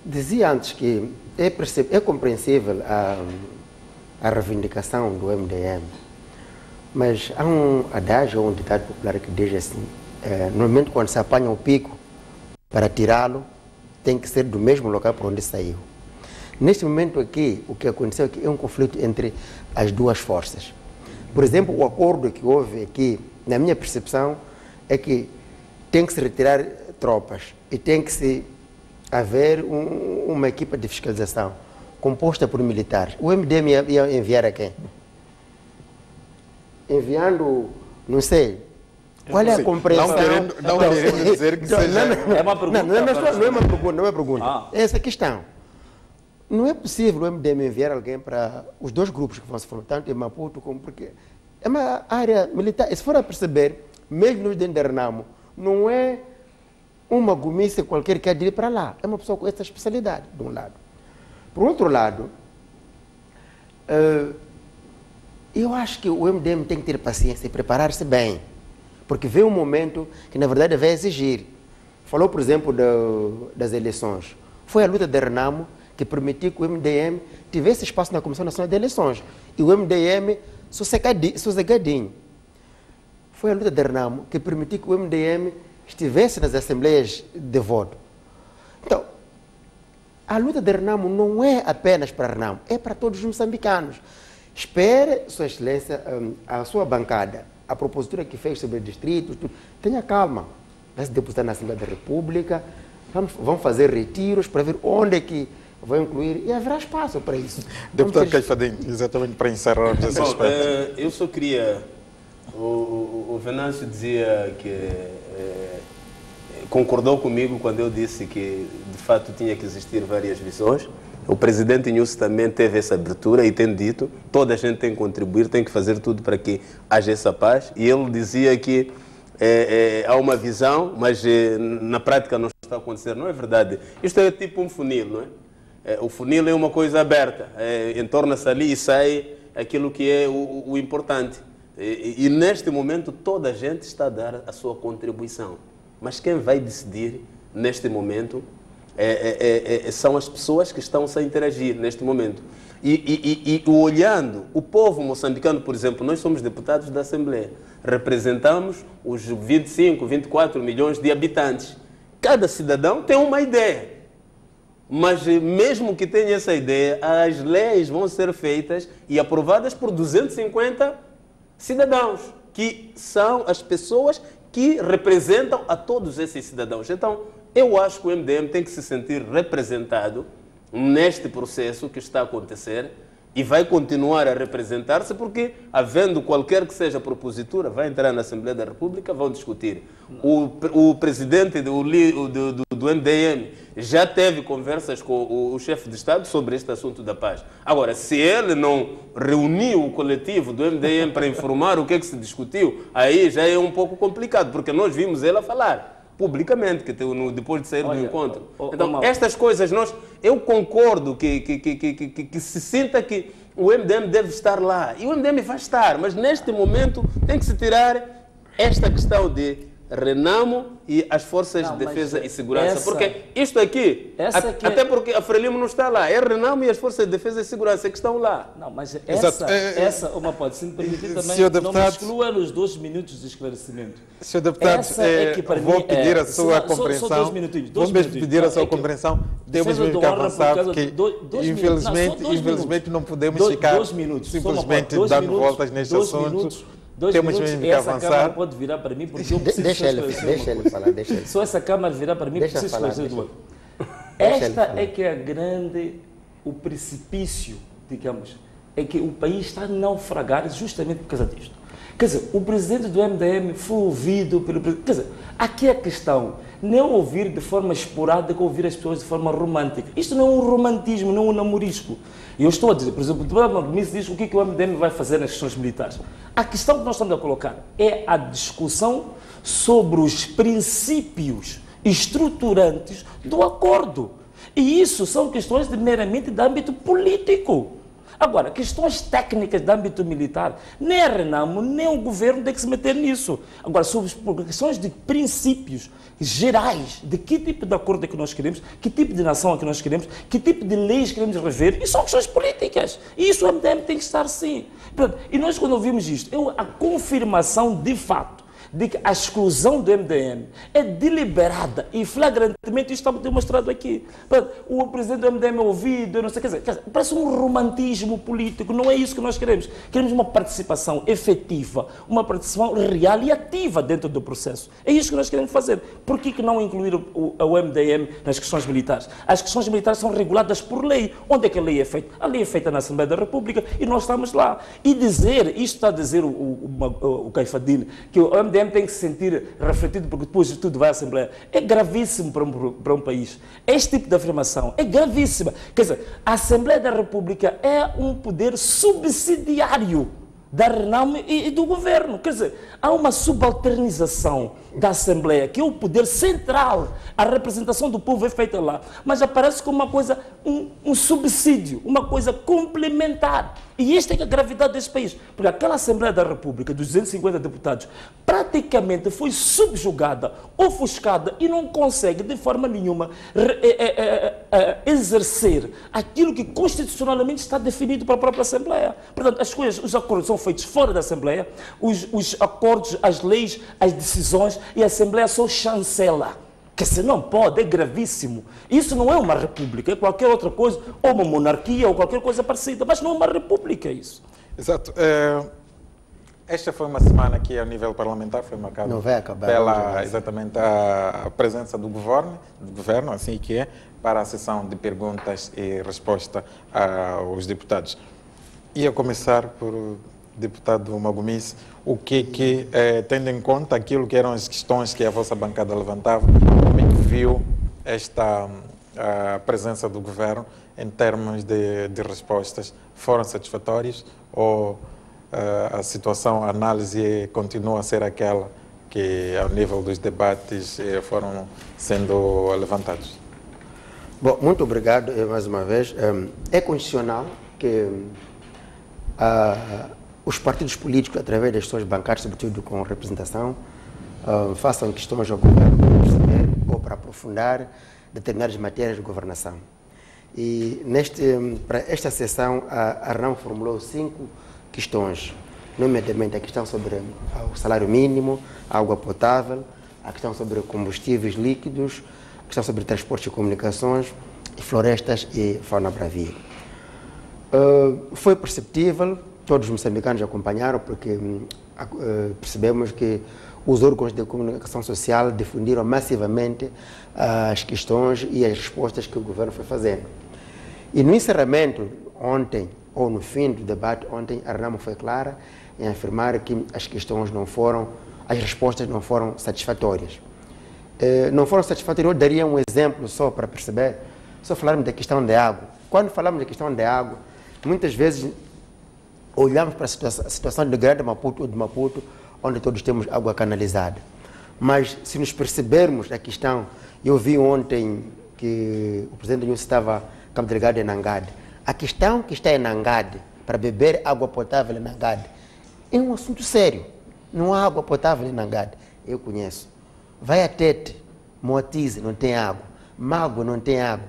dizia antes que é compreensível a reivindicação do MDM, mas há um adágio ou um ditado popular que diz assim: normalmente quando se apanha o pico, para tirá-lo, tem que ser do mesmo local por onde saiu. Neste momento aqui, o que aconteceu aqui é um conflito entre as duas forças. Por exemplo, o acordo que houve aqui, na minha percepção, é que tem que se retirar tropas e tem que se haver uma equipa de fiscalização composta por militares. O MDM ia enviar a quem? Enviando, não sei. Qual é a compreensão? Não querendo dizer que seja... É uma pergunta. Não é uma pergunta. É essa questão. Não é possível o MDM enviar alguém para os dois grupos que vão se formar, tanto em Maputo como... Porque é uma área militar. E se for a perceber, mesmo no dentro de Renamo, não é uma Magomisse qualquer que ir para lá. É uma pessoa com essa especialidade, de um lado. Por outro lado, eu acho que o MDM tem que ter paciência e preparar-se bem. Porque vem um momento que, na verdade, vai exigir. Falou, por exemplo, das eleições. Foi a luta de Renamo que permitiu que o MDM tivesse espaço na Comissão Nacional de Eleições. E o MDM sossegadinho. Foi a luta de Renamo que permitiu que o MDM estivesse nas assembleias de voto. Então, a luta de Renamo não é apenas para Renamo, é para todos os moçambicanos. Espere, Sua Excelência, a sua bancada, a propositura que fez sobre distritos, tenha calma. Vai se depositar na Assembleia da República, vamos fazer retiros para ver onde é que vão incluir e haverá espaço para isso. Deputado Caifadine, exatamente para encerrar esse aspecto. Eu só queria... O Venâncio dizia que concordou comigo quando eu disse que, de fato, tinha que existir várias visões. O presidente Nyusi também teve essa abertura e tem dito, toda a gente tem que contribuir, tem que fazer tudo para que haja essa paz. E ele dizia que há uma visão, mas na prática não está a acontecer. Não é verdade. Isto é tipo um funil, não é? O funil é uma coisa aberta, entorna-se ali e sai aquilo que é o importante. E neste momento toda a gente está a dar a sua contribuição. Mas quem vai decidir neste momento são as pessoas que estão a interagir neste momento. E olhando o povo moçambicano, por exemplo, nós somos deputados da Assembleia, representamos os 25, 24 milhões de habitantes. Cada cidadão tem uma ideia. Mas mesmo que tenha essa ideia, as leis vão ser feitas e aprovadas por 250 cidadãos, que são as pessoas que representam a todos esses cidadãos. Então, eu acho que o MDM tem que se sentir representado neste processo que está a acontecer e vai continuar a representar-se porque, havendo qualquer que seja a propositura, vai entrar na Assembleia da República, vão discutir. O presidente do MDM já teve conversas com o chefe de Estado sobre este assunto da paz. Agora, se ele não reuniu o coletivo do MDM para informar o que é que se discutiu, aí já é um pouco complicado, porque nós vimos ele a falar publicamente, depois de sair do encontro. Então, estas coisas, eu concordo que se sinta que o MDM deve estar lá. E o MDM vai estar, mas neste momento tem que se tirar esta questão de Renamo e as forças de defesa e segurança. Porque isto aqui, até porque a Frelimo não está lá, é Renamo e as forças de defesa e segurança que estão lá. Não, mas essa uma pode, se me permitir também, não me exclua nos 2 minutos de esclarecimento. Senhor deputado, vou pedir a sua compreensão. Só 2 minutinhos. Vou pedir a sua compreensão. Temos mesmo que avançar, porque infelizmente não podemos ficar simplesmente dando voltas neste assunto. Temos mesmo que avançar. Essa câmara pode virar para mim porque eu preciso esclarecer. Deixa ele falar. Só essa câmara virar para mim porque preciso esclarecer do outro. Esta é que é o precipício, digamos, é que o país está a naufragar justamente por causa disto. Quer dizer, o presidente do MDM foi ouvido pelo presidente. Quer dizer, aqui a questão não é ouvir de forma esporádica, ouvir as pessoas de forma romântica. Isto não é um romantismo, não é um namorisco. Eu estou a dizer, por exemplo, o deputado Magomisi diz o que o MDM vai fazer nas questões militares. A questão que nós estamos a colocar é a discussão sobre os princípios estruturantes do acordo. E isso são questões meramente de âmbito político. Agora, questões técnicas de âmbito militar, nem a Renamo, nem o governo tem que se meter nisso. Agora, sobre questões de princípios gerais, de que tipo de acordo é que nós queremos, que tipo de nação é que nós queremos, que tipo de leis queremos rever, e são questões políticas. E isso o MDM tem que estar sim. E nós, quando ouvimos isto, a confirmação de fato de que a exclusão do MDM é deliberada e flagrantemente isto está demonstrado aqui. O presidente do MDM é ouvido, eu não sei, quer dizer, parece um romantismo político, não é isso que nós queremos. Queremos uma participação efetiva, uma participação real e ativa dentro do processo. É isso que nós queremos fazer. Por que não incluir o MDM nas questões militares? As questões militares são reguladas por lei. Onde é que a lei é feita? A lei é feita na Assembleia da República e nós estamos lá. E dizer, isto está a dizer o Caifadine, que o MDM tem que se sentir refletido porque depois de tudo vai à Assembleia. É gravíssimo para um país. Este tipo de afirmação é gravíssima. Quer dizer, a Assembleia da República é um poder subsidiário da Renamo e do governo. Quer dizer, há uma subalternização da Assembleia, que é o poder central. A representação do povo é feita lá, mas aparece como uma coisa, um subsídio, uma coisa complementar. E esta é a gravidade deste país. Porque aquela Assembleia da República, dos 250 deputados, praticamente foi subjugada, ofuscada e não consegue, de forma nenhuma, exercer aquilo que constitucionalmente está definido para a própria Assembleia. Portanto, as coisas, os acordos são feitos fora da Assembleia, os acordos, as leis, as decisões, e a Assembleia só chancela. Que se não pode, é gravíssimo. Isso não é uma república, é qualquer outra coisa, ou uma monarquia, ou qualquer coisa parecida, mas não é uma república isso. Exato. Esta foi uma semana que, a nível parlamentar, foi marcada pela exatamente a presença do governo, assim que é, para a sessão de perguntas e resposta aos deputados. Ia começar por deputado Magomisi, o que tendo em conta aquilo que eram as questões que a vossa bancada levantava, como é que viu esta presença do governo em termos de respostas, foram satisfatórios ou a situação, a análise continua a ser aquela que, ao nível dos debates, foram sendo levantados? Bom, muito obrigado mais uma vez. É constitucional que os partidos políticos, através das suas bancadas, sobretudo com representação, façam questões ao governo para perceber ou para aprofundar determinadas matérias de governação. E para esta sessão, a Arnam formulou 5 questões, nomeadamente a questão sobre o salário mínimo, a água potável, a questão sobre combustíveis líquidos, a questão sobre transportes e comunicações, florestas e fauna bravia. Foi perceptível, todos os moçambicanos acompanharam, porque percebemos que os órgãos de comunicação social difundiram massivamente as questões e as respostas que o governo foi fazendo. E no encerramento, ontem, ou no fim do debate ontem, a Arnam foi clara em afirmar que as questões não foram, as respostas não foram satisfatórias. Não foram satisfatórias, eu daria um exemplo só para perceber, só falarmos da questão da água. Quando falamos da questão da água, muitas vezes olhamos para a situação de Grande Maputo ou de Maputo, onde todos temos água canalizada. Mas se nos percebermos a questão, eu vi ontem que o presidente Nilson estava como delegado em Nangade. A questão que está em Nangade, para beber água potável em Nangade, é um assunto sério. Não há água potável em Nangade. Eu conheço. Vai a Tete, Moatize, não tem água. Mago, não tem água.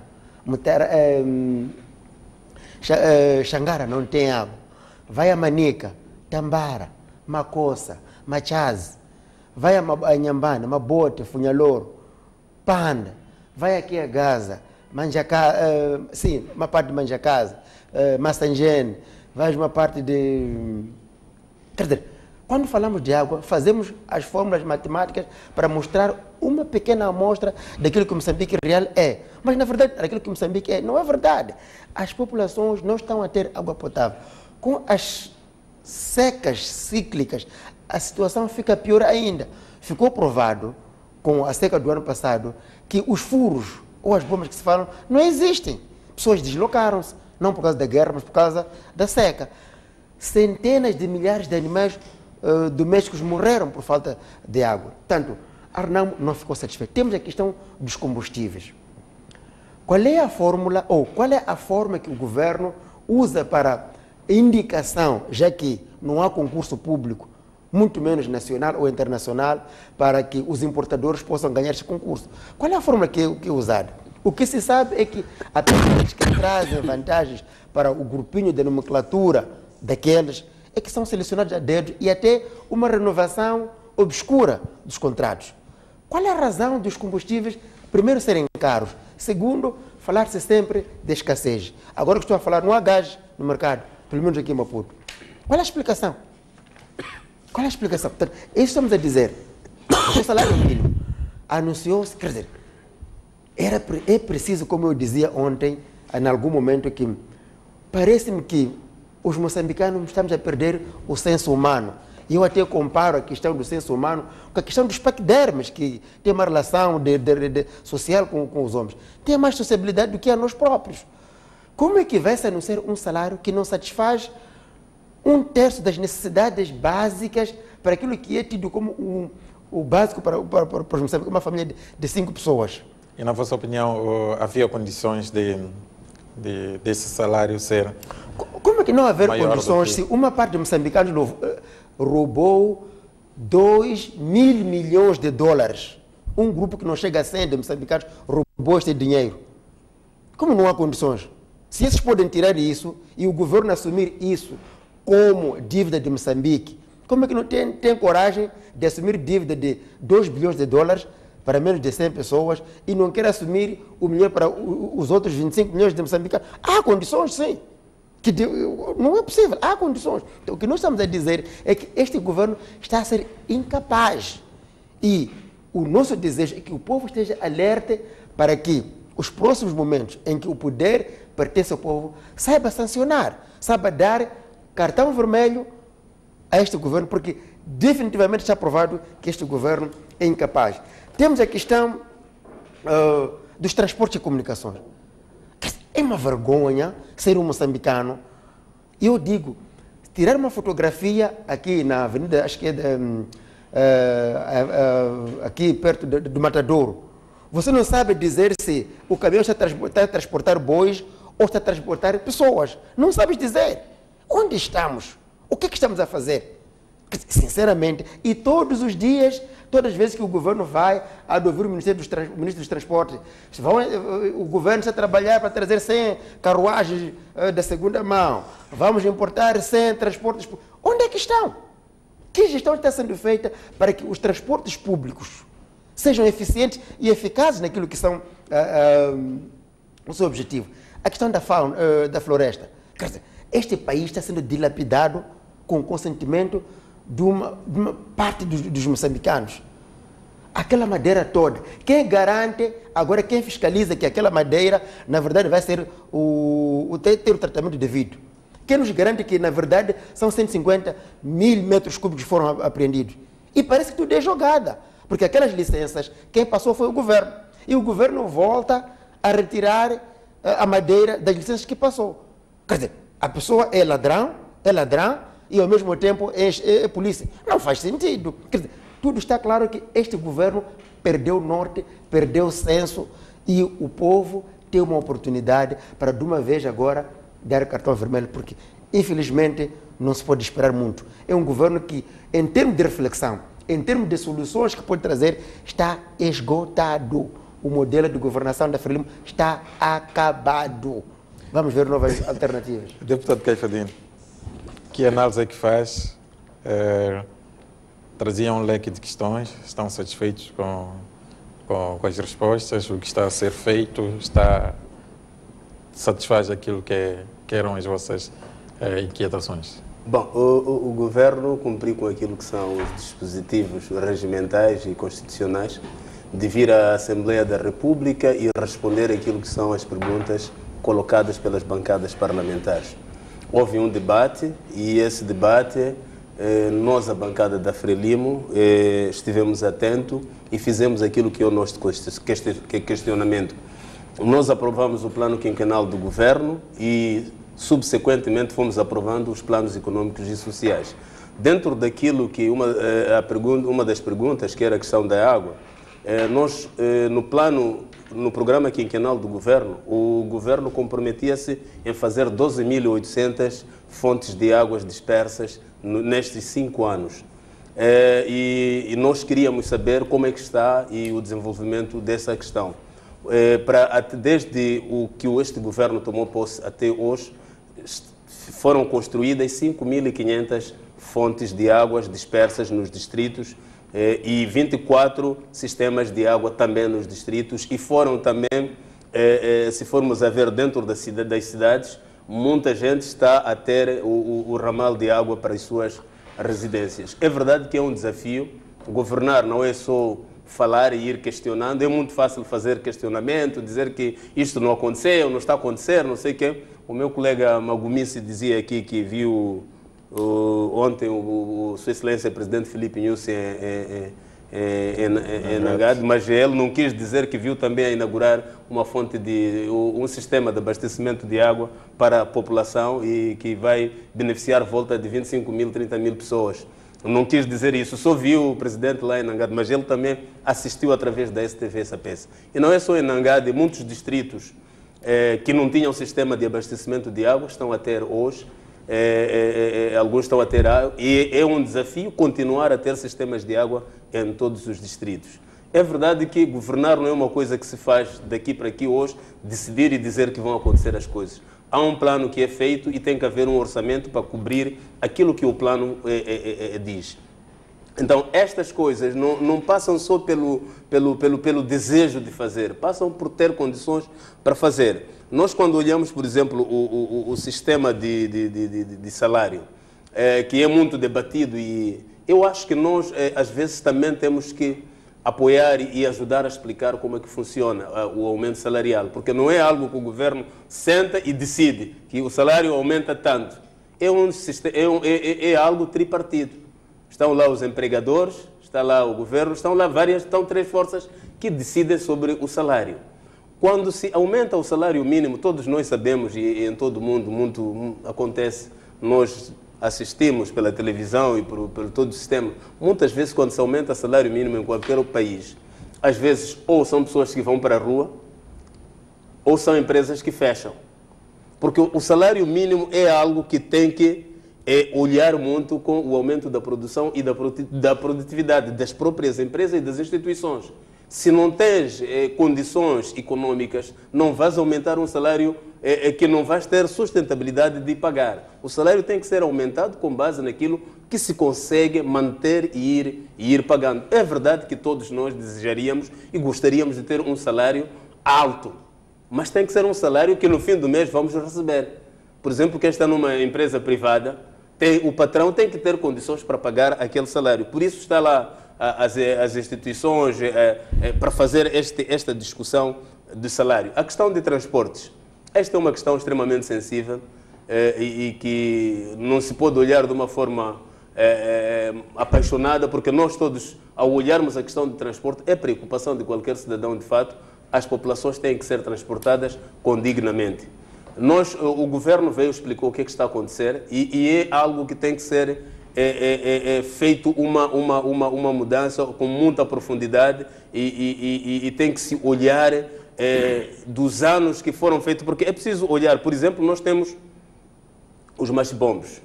Xangara, não tem água. Vai a Manica, Tambara, Macossa, Machaze. Vai a Nhambane, Mabote, Funhaloro, Panda. Vai aqui a Gaza, sim, uma parte de Manjacasa, Massangene, vai uma parte de... Quer dizer, quando falamos de água, fazemos as fórmulas matemáticas para mostrar uma pequena amostra daquilo que Moçambique real é. Mas, na verdade, aquilo que Moçambique é, não é verdade. As populações não estão a ter água potável. Com as secas cíclicas, a situação fica pior ainda. Ficou provado, com a seca do ano passado, que os furos ou as bombas que se falam não existem. Pessoas deslocaram-se, não por causa da guerra, mas por causa da seca. Centenas de milhares de animais domésticos morreram por falta de água. Portanto, Arnam não ficou satisfeito. Temos a questão dos combustíveis. Qual é a fórmula, ou qual é a forma que o governo usa para indicação, já que não há concurso público, muito menos nacional ou internacional, para que os importadores possam ganhar esse concurso? Qual é a fórmula que é usada? O que se sabe é que aqueles que trazem vantagens para o grupinho de nomenclatura daqueles é que são selecionados a dedo e até uma renovação obscura dos contratos. Qual é a razão dos combustíveis, primeiro, serem caros? Segundo, falar-se sempre de escassez. Agora que estou a falar, não há gás no mercado, pelo menos aqui em Maputo. Qual é a explicação? Qual é a explicação? Portanto, isso estamos a dizer. O salário mínimo anunciou-se, quer dizer, é preciso, como eu dizia ontem, em algum momento, que parece-me que os moçambicanos estamos a perder o senso humano. E eu até comparo a questão do senso humano com a questão dos paquidermes, que tem uma relação social com os homens. Tem mais sociabilidade do que a nós próprios. Como é que vai-se anunciar um salário que não satisfaz 1/3 das necessidades básicas para aquilo que é tido como o básico para os moçambicanos, uma família de 5 pessoas? E, na vossa opinião, havia condições desse salário ser... Como é que não haver condições se uma parte de moçambicanos roubou 2 mil milhões de dólares? Um grupo que não chega a 100 de moçambicanos roubou este dinheiro. Como não há condições? Se esses podem tirar isso e o governo assumir isso como dívida de Moçambique, como é que não tem coragem de assumir dívida de 2 bilhões de dólares para menos de 100 pessoas e não quer assumir o milhão para os outros 25 milhões de moçambicanos? Há condições, sim. Não é possível, há condições. Então, o que nós estamos a dizer é que este governo está a ser incapaz. E o nosso desejo é que o povo esteja alerta para que os próximos momentos em que o poder pertence ao povo saiba sancionar, saiba dar cartão vermelho a este governo, porque definitivamente está provado que este governo é incapaz. Temos a questão dos transportes e comunicações. É uma vergonha ser um moçambicano. Eu digo, tirar uma fotografia aqui na avenida, acho que é aqui perto do Matadouro, você não sabe dizer se o caminhão está a transportar bois ou está a transportar pessoas. Não sabes dizer. Onde estamos? O que é que estamos a fazer? Sinceramente, e todos os dias, todas as vezes que o governo vai a ouvir o ministro dos Transportes, o governo está a trabalhar para trazer 100 carruagens da segunda mão, vamos importar 100 transportes. Onde é que estão? Que gestão está sendo feita para que os transportes públicos sejam eficientes e eficazes naquilo que são o seu objetivo? A questão da fauna, da floresta. Quer dizer, este país está sendo dilapidado com o consentimento de uma parte dos moçambicanos. Aquela madeira toda, quem garante, agora quem fiscaliza que aquela madeira, na verdade, vai ser ter o tratamento devido? Quem nos garante que, na verdade, são 150 mil metros cúbicos que foram apreendidos? E parece que tudo é jogada, porque aquelas licenças, quem passou foi o governo. E o governo volta a retirar a madeira das licenças que passou. Quer dizer, a pessoa é ladrão, e ao mesmo tempo é polícia. Não faz sentido. Quer dizer, tudo está claro que este governo perdeu o norte, perdeu o senso, e o povo tem uma oportunidade para, de uma vez agora, dar cartão vermelho, porque, infelizmente, não se pode esperar muito. É um governo que, em termos de reflexão, em termos de soluções que pode trazer, está esgotado. O modelo de governação da Frelimo está acabado. Vamos ver novas alternativas. Deputado Caifadine, que análise é que faz? Trazia um leque de questões, estão satisfeitos com as respostas, o que está a ser feito, satisfaz aquilo que eram as vossas inquietações? Bom, o governo cumpriu com aquilo que são os dispositivos regimentais e constitucionais de vir à Assembleia da República e responder aquilo que são as perguntas colocadas pelas bancadas parlamentares. Houve um debate e esse debate, nós, a bancada da Frelimo, estivemos atentos e fizemos aquilo que é o nosso questionamento. Nós aprovamos o plano quinquenal do governo e, subsequentemente, fomos aprovando os planos econômicos e sociais. Dentro daquilo que uma das perguntas, que era a questão da água, nós, no programa quinquenal do governo, o governo comprometia-se em fazer 12.800 fontes de águas dispersas nestes 5 anos. E nós queríamos saber como é que está e o desenvolvimento dessa questão. Desde que este governo tomou posse até hoje, foram construídas 5.500 fontes de águas dispersas nos distritos e 24 sistemas de água também nos distritos, e foram também, se formos a ver dentro das cidades, muita gente está a ter o ramal de água para as suas residências. É verdade que é um desafio. Governar não é só falar e ir questionando. É muito fácil fazer questionamento, dizer que isto não aconteceu, não está a acontecer, não sei o quê. O meu colega Magumice dizia aqui que viu ontem o Sua Excelência Presidente Filipe Nyusi em Nangade, mas ele não quis dizer que viu também a inaugurar uma fonte um sistema de abastecimento de água para a população e que vai beneficiar volta de 25 mil, 30 mil pessoas. Não quis dizer isso, só viu o presidente lá em Nangade, mas ele também assistiu através da STV Sapesa. E não é só em Nangade, muitos distritos que não tinham sistema de abastecimento de água estão a ter hoje. Alguns estão a ter água, e é um desafio continuar a ter sistemas de água em todos os distritos. É verdade que governar não é uma coisa que se faz daqui para aqui hoje, decidir e dizer que vão acontecer as coisas. Há um plano que é feito e tem que haver um orçamento para cobrir aquilo que o plano diz. Então, estas coisas não passam só pelo desejo de fazer, passam por ter condições para fazer. Nós, quando olhamos, por exemplo, o sistema de salário, que é muito debatido, e eu acho que nós, às vezes, também temos que apoiar e ajudar a explicar como é que funciona o aumento salarial, porque não é algo que o governo senta e decide que o salário aumenta tanto. É algo tripartido. Estão lá os empregadores, está lá o governo, estão 3 forças que decidem sobre o salário. Quando se aumenta o salário mínimo, todos nós sabemos, e em todo o mundo muito acontece, nós assistimos pela televisão e por todo o sistema, muitas vezes quando se aumenta o salário mínimo em qualquer país, às vezes ou são pessoas que vão para a rua, ou são empresas que fecham. Porque o salário mínimo é algo que tem que olhar muito com o aumento da produção e da produtividade das próprias empresas e das instituições. Se não tens condições econômicas, não vais aumentar um salário que não vais ter sustentabilidade de pagar. O salário tem que ser aumentado com base naquilo que se consegue manter e ir pagando. É verdade que todos nós desejaríamos e gostaríamos de ter um salário alto, mas tem que ser um salário que no fim do mês vamos receber. Por exemplo, quem está numa empresa privada, o patrão tem que ter condições para pagar aquele salário. Por isso está lá as instituições para fazer esta discussão de salário. A questão de transportes. Esta é uma questão extremamente sensível e que não se pode olhar de uma forma apaixonada, porque nós todos, ao olharmos a questão de transporte, é preocupação de qualquer cidadão de fato, as populações têm que ser transportadas condignamente. O governo veio e explicou o que é que está a acontecer e é algo que tem que ser feito uma mudança com muita profundidade e tem que se olhar dos anos que foram feitos, porque é preciso olhar, por exemplo, nós temos os machibombos.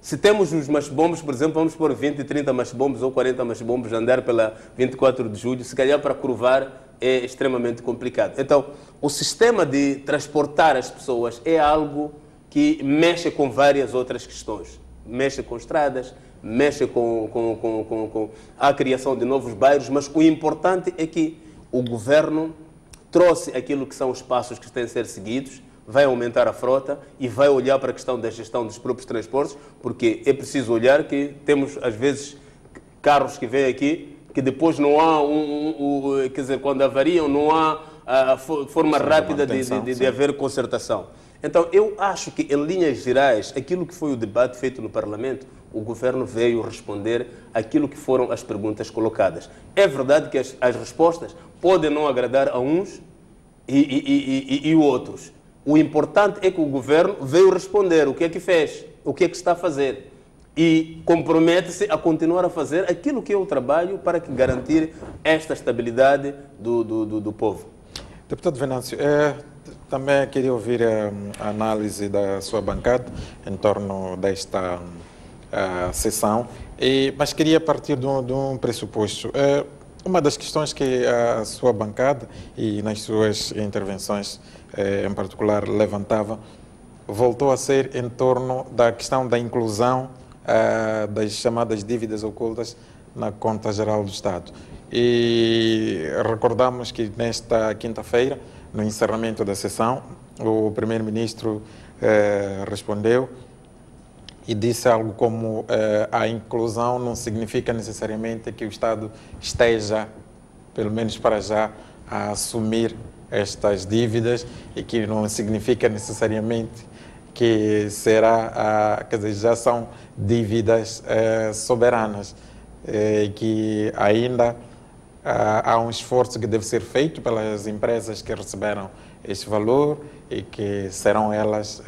Se temos os machibombos, por exemplo, vamos pôr 20, 30 machibombos ou 40 machibombos a andar pela 24 de julho, se calhar para curvar é extremamente complicado. Então, o sistema de transportar as pessoas é algo que mexe com várias outras questões. Mexe com estradas, mexe com a criação de novos bairros, mas o importante é que o governo trouxe aquilo que são os passos que têm a ser seguidos, vai aumentar a frota e vai olhar para a questão da gestão dos próprios transportes, porque é preciso olhar que temos, às vezes, carros que vêm aqui, que depois não há, quer dizer, quando avariam, não há a forma rápida de haver concertação. Então, eu acho que, em linhas gerais, aquilo que foi o debate feito no Parlamento, o governo veio responder aquilo que foram as perguntas colocadas. É verdade que as respostas podem não agradar a uns e outros. O importante é que o governo veio responder o que é que fez, o que é que está a fazer. E compromete-se a continuar a fazer aquilo que é o trabalho para garantir esta estabilidade do povo. Deputado Venâncio, também queria ouvir a análise da sua bancada em torno desta sessão, mas queria partir de um pressuposto. Uma das questões que a sua bancada e nas suas intervenções em particular levantava voltou a ser em torno da questão da inclusão das chamadas dívidas ocultas na conta geral do Estado. E recordamos que nesta quinta-feira, no encerramento da sessão, o primeiro-ministro respondeu e disse algo como a inclusão não significa necessariamente que o Estado esteja, pelo menos para já, a assumir estas dívidas e que não significa necessariamente que será, quer dizer, já são dívidas soberanas, que ainda há um esforço que deve ser feito pelas empresas que receberam esse valor e que serão elas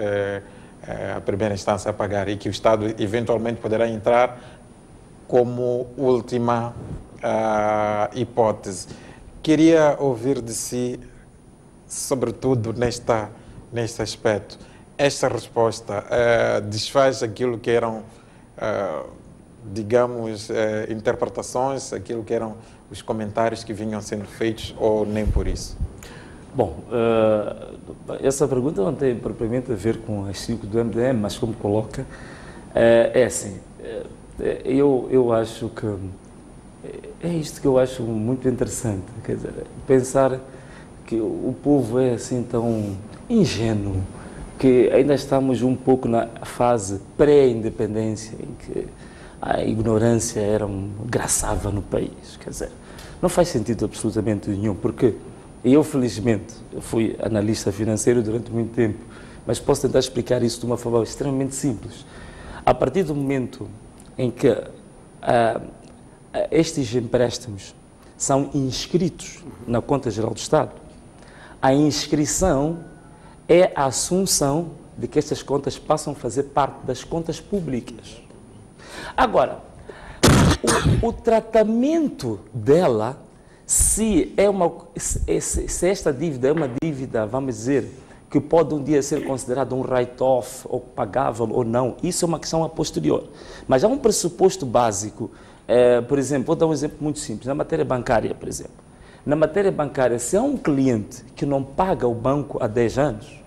a primeira instância a pagar e que o Estado eventualmente poderá entrar como última hipótese. Queria ouvir de si, sobretudo neste aspecto, esta resposta desfaz aquilo que eram, digamos, interpretações, aquilo que eram os comentários que vinham sendo feitos, ou nem por isso? Bom, essa pergunta não tem propriamente a ver com as 5 do MDM, mas como coloca, é assim, eu acho que é isto que eu acho muito interessante, quer dizer, pensar que o povo é assim tão ingênuo, que ainda estamos um pouco na fase pré-independência, em que a ignorância graçava no país, quer dizer, não faz sentido absolutamente nenhum, porque eu, felizmente, fui analista financeiro durante muito tempo, mas posso tentar explicar isso de uma forma extremamente simples. A partir do momento em que estes empréstimos são inscritos na conta geral do Estado, A inscrição é a assunção de que estas contas passam a fazer parte das contas públicas. Agora, o tratamento dela, se esta dívida é uma dívida, vamos dizer, que pode um dia ser considerado um write-off, ou pagável ou não, isso é uma questão a posterior. Mas há um pressuposto básico, por exemplo, vou dar um exemplo muito simples, na matéria bancária, por exemplo. Na matéria bancária, se há um cliente que não paga o banco há 10 anos,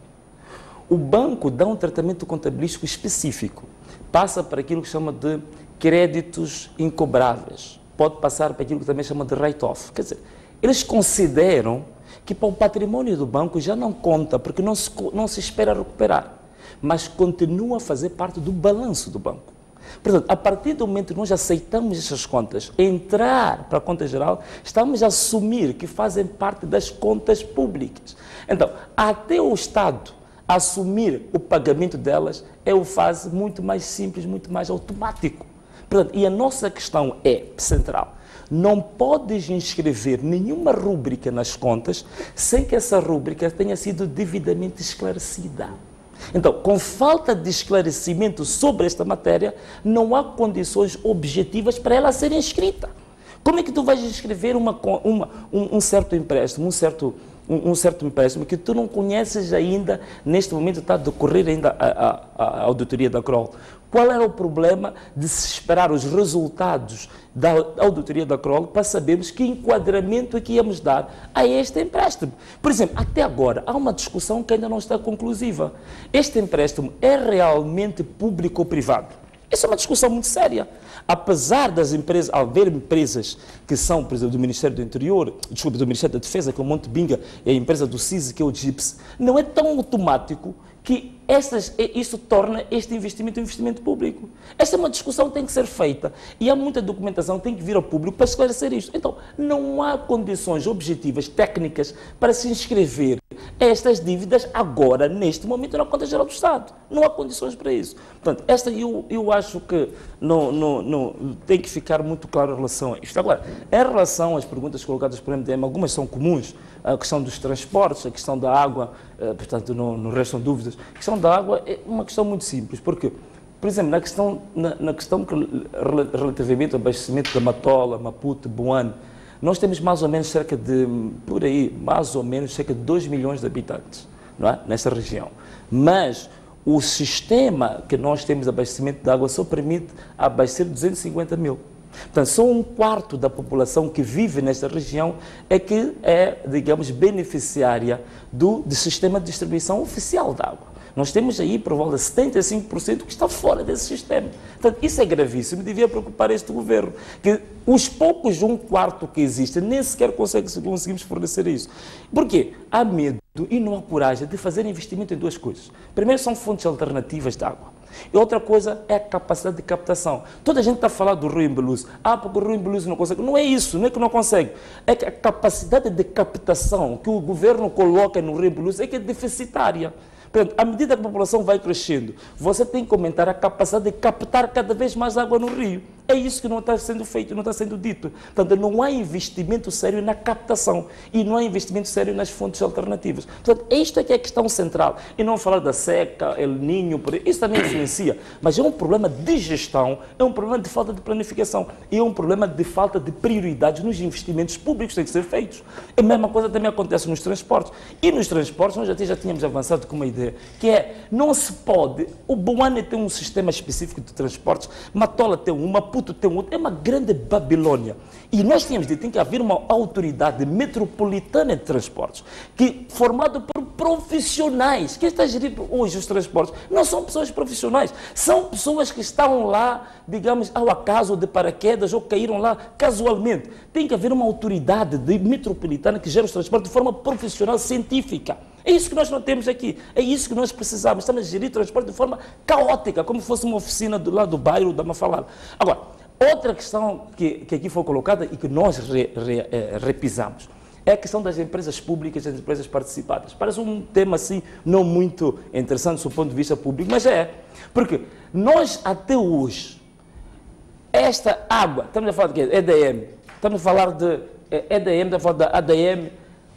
o banco dá um tratamento contabilístico específico, passa para aquilo que chama de créditos incobráveis, pode passar para aquilo que também chama de write-off. Quer dizer, eles consideram que para o patrimônio do banco já não conta, porque não se espera recuperar, mas continua a fazer parte do balanço do banco. Portanto, a partir do momento que nós aceitamos essas contas, entrar para a conta geral, estamos a assumir que fazem parte das contas públicas. Então, até o Estado assumir o pagamento delas, o faz muito mais simples, muito mais automático. Portanto, e a nossa questão é central. Não podes inscrever nenhuma rúbrica nas contas sem que essa rúbrica tenha sido devidamente esclarecida. Então, com falta de esclarecimento sobre esta matéria, não há condições objetivas para ela ser inscrita. Como é que tu vais inscrever um certo empréstimo, um certo empréstimo que tu não conheces ainda, neste momento está a decorrer ainda a auditoria da Kroll? Qual era o problema de se esperar os resultados da auditoria da Kroll para sabermos que enquadramento é que íamos dar a este empréstimo? Por exemplo, até agora há uma discussão que ainda não está conclusiva. Este empréstimo é realmente público ou privado? Essa é uma discussão muito séria. Apesar das empresas, haver empresas que são, por exemplo, do Ministério do Interior, desculpa, do Ministério da Defesa, que é o Monte Binga, e a empresa do CISI, que é o GIPS, não é tão automático que isso torna este investimento um investimento público. Esta é uma discussão que tem que ser feita e há muita documentação que tem que vir ao público para esclarecer isto. Então, não há condições objetivas, técnicas, para se inscrever estas dívidas agora, neste momento, na Conta Geral do Estado. Não há condições para isso. Portanto, esta eu acho que não tem que ficar muito claro em relação a isto. Agora, em relação às perguntas colocadas pelo MDM, algumas são comuns, a questão dos transportes, a questão da água, portanto, não restam dúvidas. A questão da água é uma questão muito simples, porque, por exemplo, na questão relativamente ao abastecimento da Matola, Maputo, Buane, nós temos mais ou menos cerca de, por aí, mais ou menos cerca de 2 milhões de habitantes, não é? Nessa região. Mas o sistema que nós temos de abastecimento de água só permite abastecer 250 mil. Portanto, só 1/4 da população que vive nesta região é que é, digamos, beneficiária do sistema de distribuição oficial de água. Nós temos aí, por volta de 75% que está fora desse sistema. Portanto, isso é gravíssimo e devia preocupar este governo, que os poucos 1/4 que existem nem sequer conseguimos fornecer isso. Por quê? Há medo e não há coragem de fazer investimento em duas coisas. Primeiro, são fontes alternativas de água. E outra coisa é a capacidade de captação. Toda a gente está a falar do Rio Imbeluso. Porque o Rio Imbeluso não consegue. Não é isso, não é que não consegue. É que a capacidade de captação que o governo coloca no Rio Imbeluso é que é deficitária. Portanto, à medida que a população vai crescendo, você tem que aumentar a capacidade de captar cada vez mais água no rio. É isso que não está sendo feito, não está sendo dito. Portanto, não há investimento sério na captação e não há investimento sério nas fontes alternativas. Portanto, isto é que é a questão central. E não falar da seca, El Niño, isso também influencia. Mas é um problema de gestão, é um problema de falta de planificação e é um problema de falta de prioridades nos investimentos públicos que têm que ser feitos. A mesma coisa também acontece nos transportes. E nos transportes, nós já tínhamos avançado com uma ideia, que é, não se pode, o Buane tem um sistema específico de transportes, Matola tem um, Maputo tem um outro, é uma grande Babilônia. E nós tínhamos dito que tem que haver uma autoridade metropolitana de transportes, formada por profissionais. Quem está a gerir hoje os transportes não são pessoas profissionais, são pessoas que estão lá, digamos, ao acaso, de paraquedas, ou caíram lá casualmente. Tem que haver uma autoridade metropolitana que gera os transportes de forma profissional, científica. É isso que nós não temos aqui, é isso que nós precisamos. Estamos a gerir transporte de forma caótica, como se fosse uma oficina lá do bairro da Mafalala. Agora, outra questão que aqui foi colocada e que nós repisamos é a questão das empresas públicas e das empresas participadas. Parece um tema assim não muito interessante do ponto de vista público, mas é. Porque nós até hoje, esta água, estamos a falar de quê? EDM, estamos a falar de EDM, estamos a falar da ADM,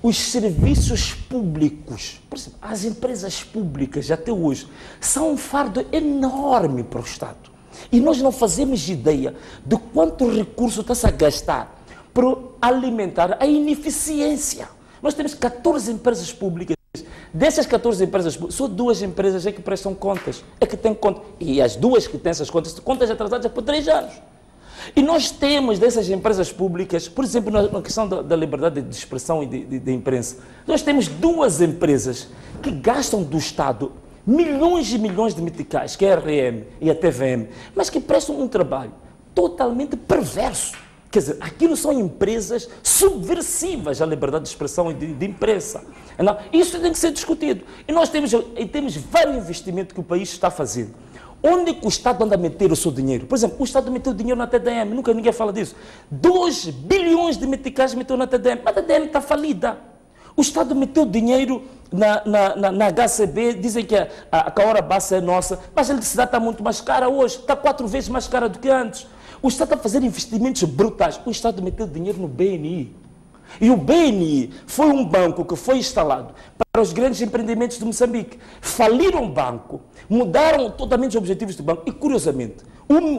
os serviços públicos, por exemplo, as empresas públicas até hoje, são um fardo enorme para o Estado. E nós não fazemos ideia de quanto recurso está-se a gastar para alimentar a ineficiência. Nós temos 14 empresas públicas. Dessas 14 empresas públicas, só 2 empresas é que prestam contas, é que têm contas. E as 2 que têm essas contas atrasadas por 3 anos. E nós temos dessas empresas públicas, por exemplo, na questão da liberdade de expressão e de imprensa, nós temos 2 empresas que gastam do Estado milhões e milhões de meticais, que é a RM e a TVM, mas que prestam um trabalho totalmente perverso. Quer dizer, aquilo são empresas subversivas à liberdade de expressão e de imprensa. Não, isso tem que ser discutido. E nós temos vários investimentos que o país está fazendo. Onde que o Estado anda a meter o seu dinheiro? Por exemplo, o Estado meteu dinheiro na TDM, nunca ninguém fala disso. 2 bilhões de meticais meteu na TDM, mas a TDM está falida. O Estado meteu dinheiro na HCB, dizem que a hora base é nossa, mas a eletricidade está muito mais cara hoje, está 4 vezes mais cara do que antes. O Estado está a fazer investimentos brutais. O Estado meteu dinheiro no BNI. E o BNI foi um banco que foi instalado para os grandes empreendimentos de Moçambique. Faliram o banco, mudaram totalmente os objetivos do banco. E, curiosamente,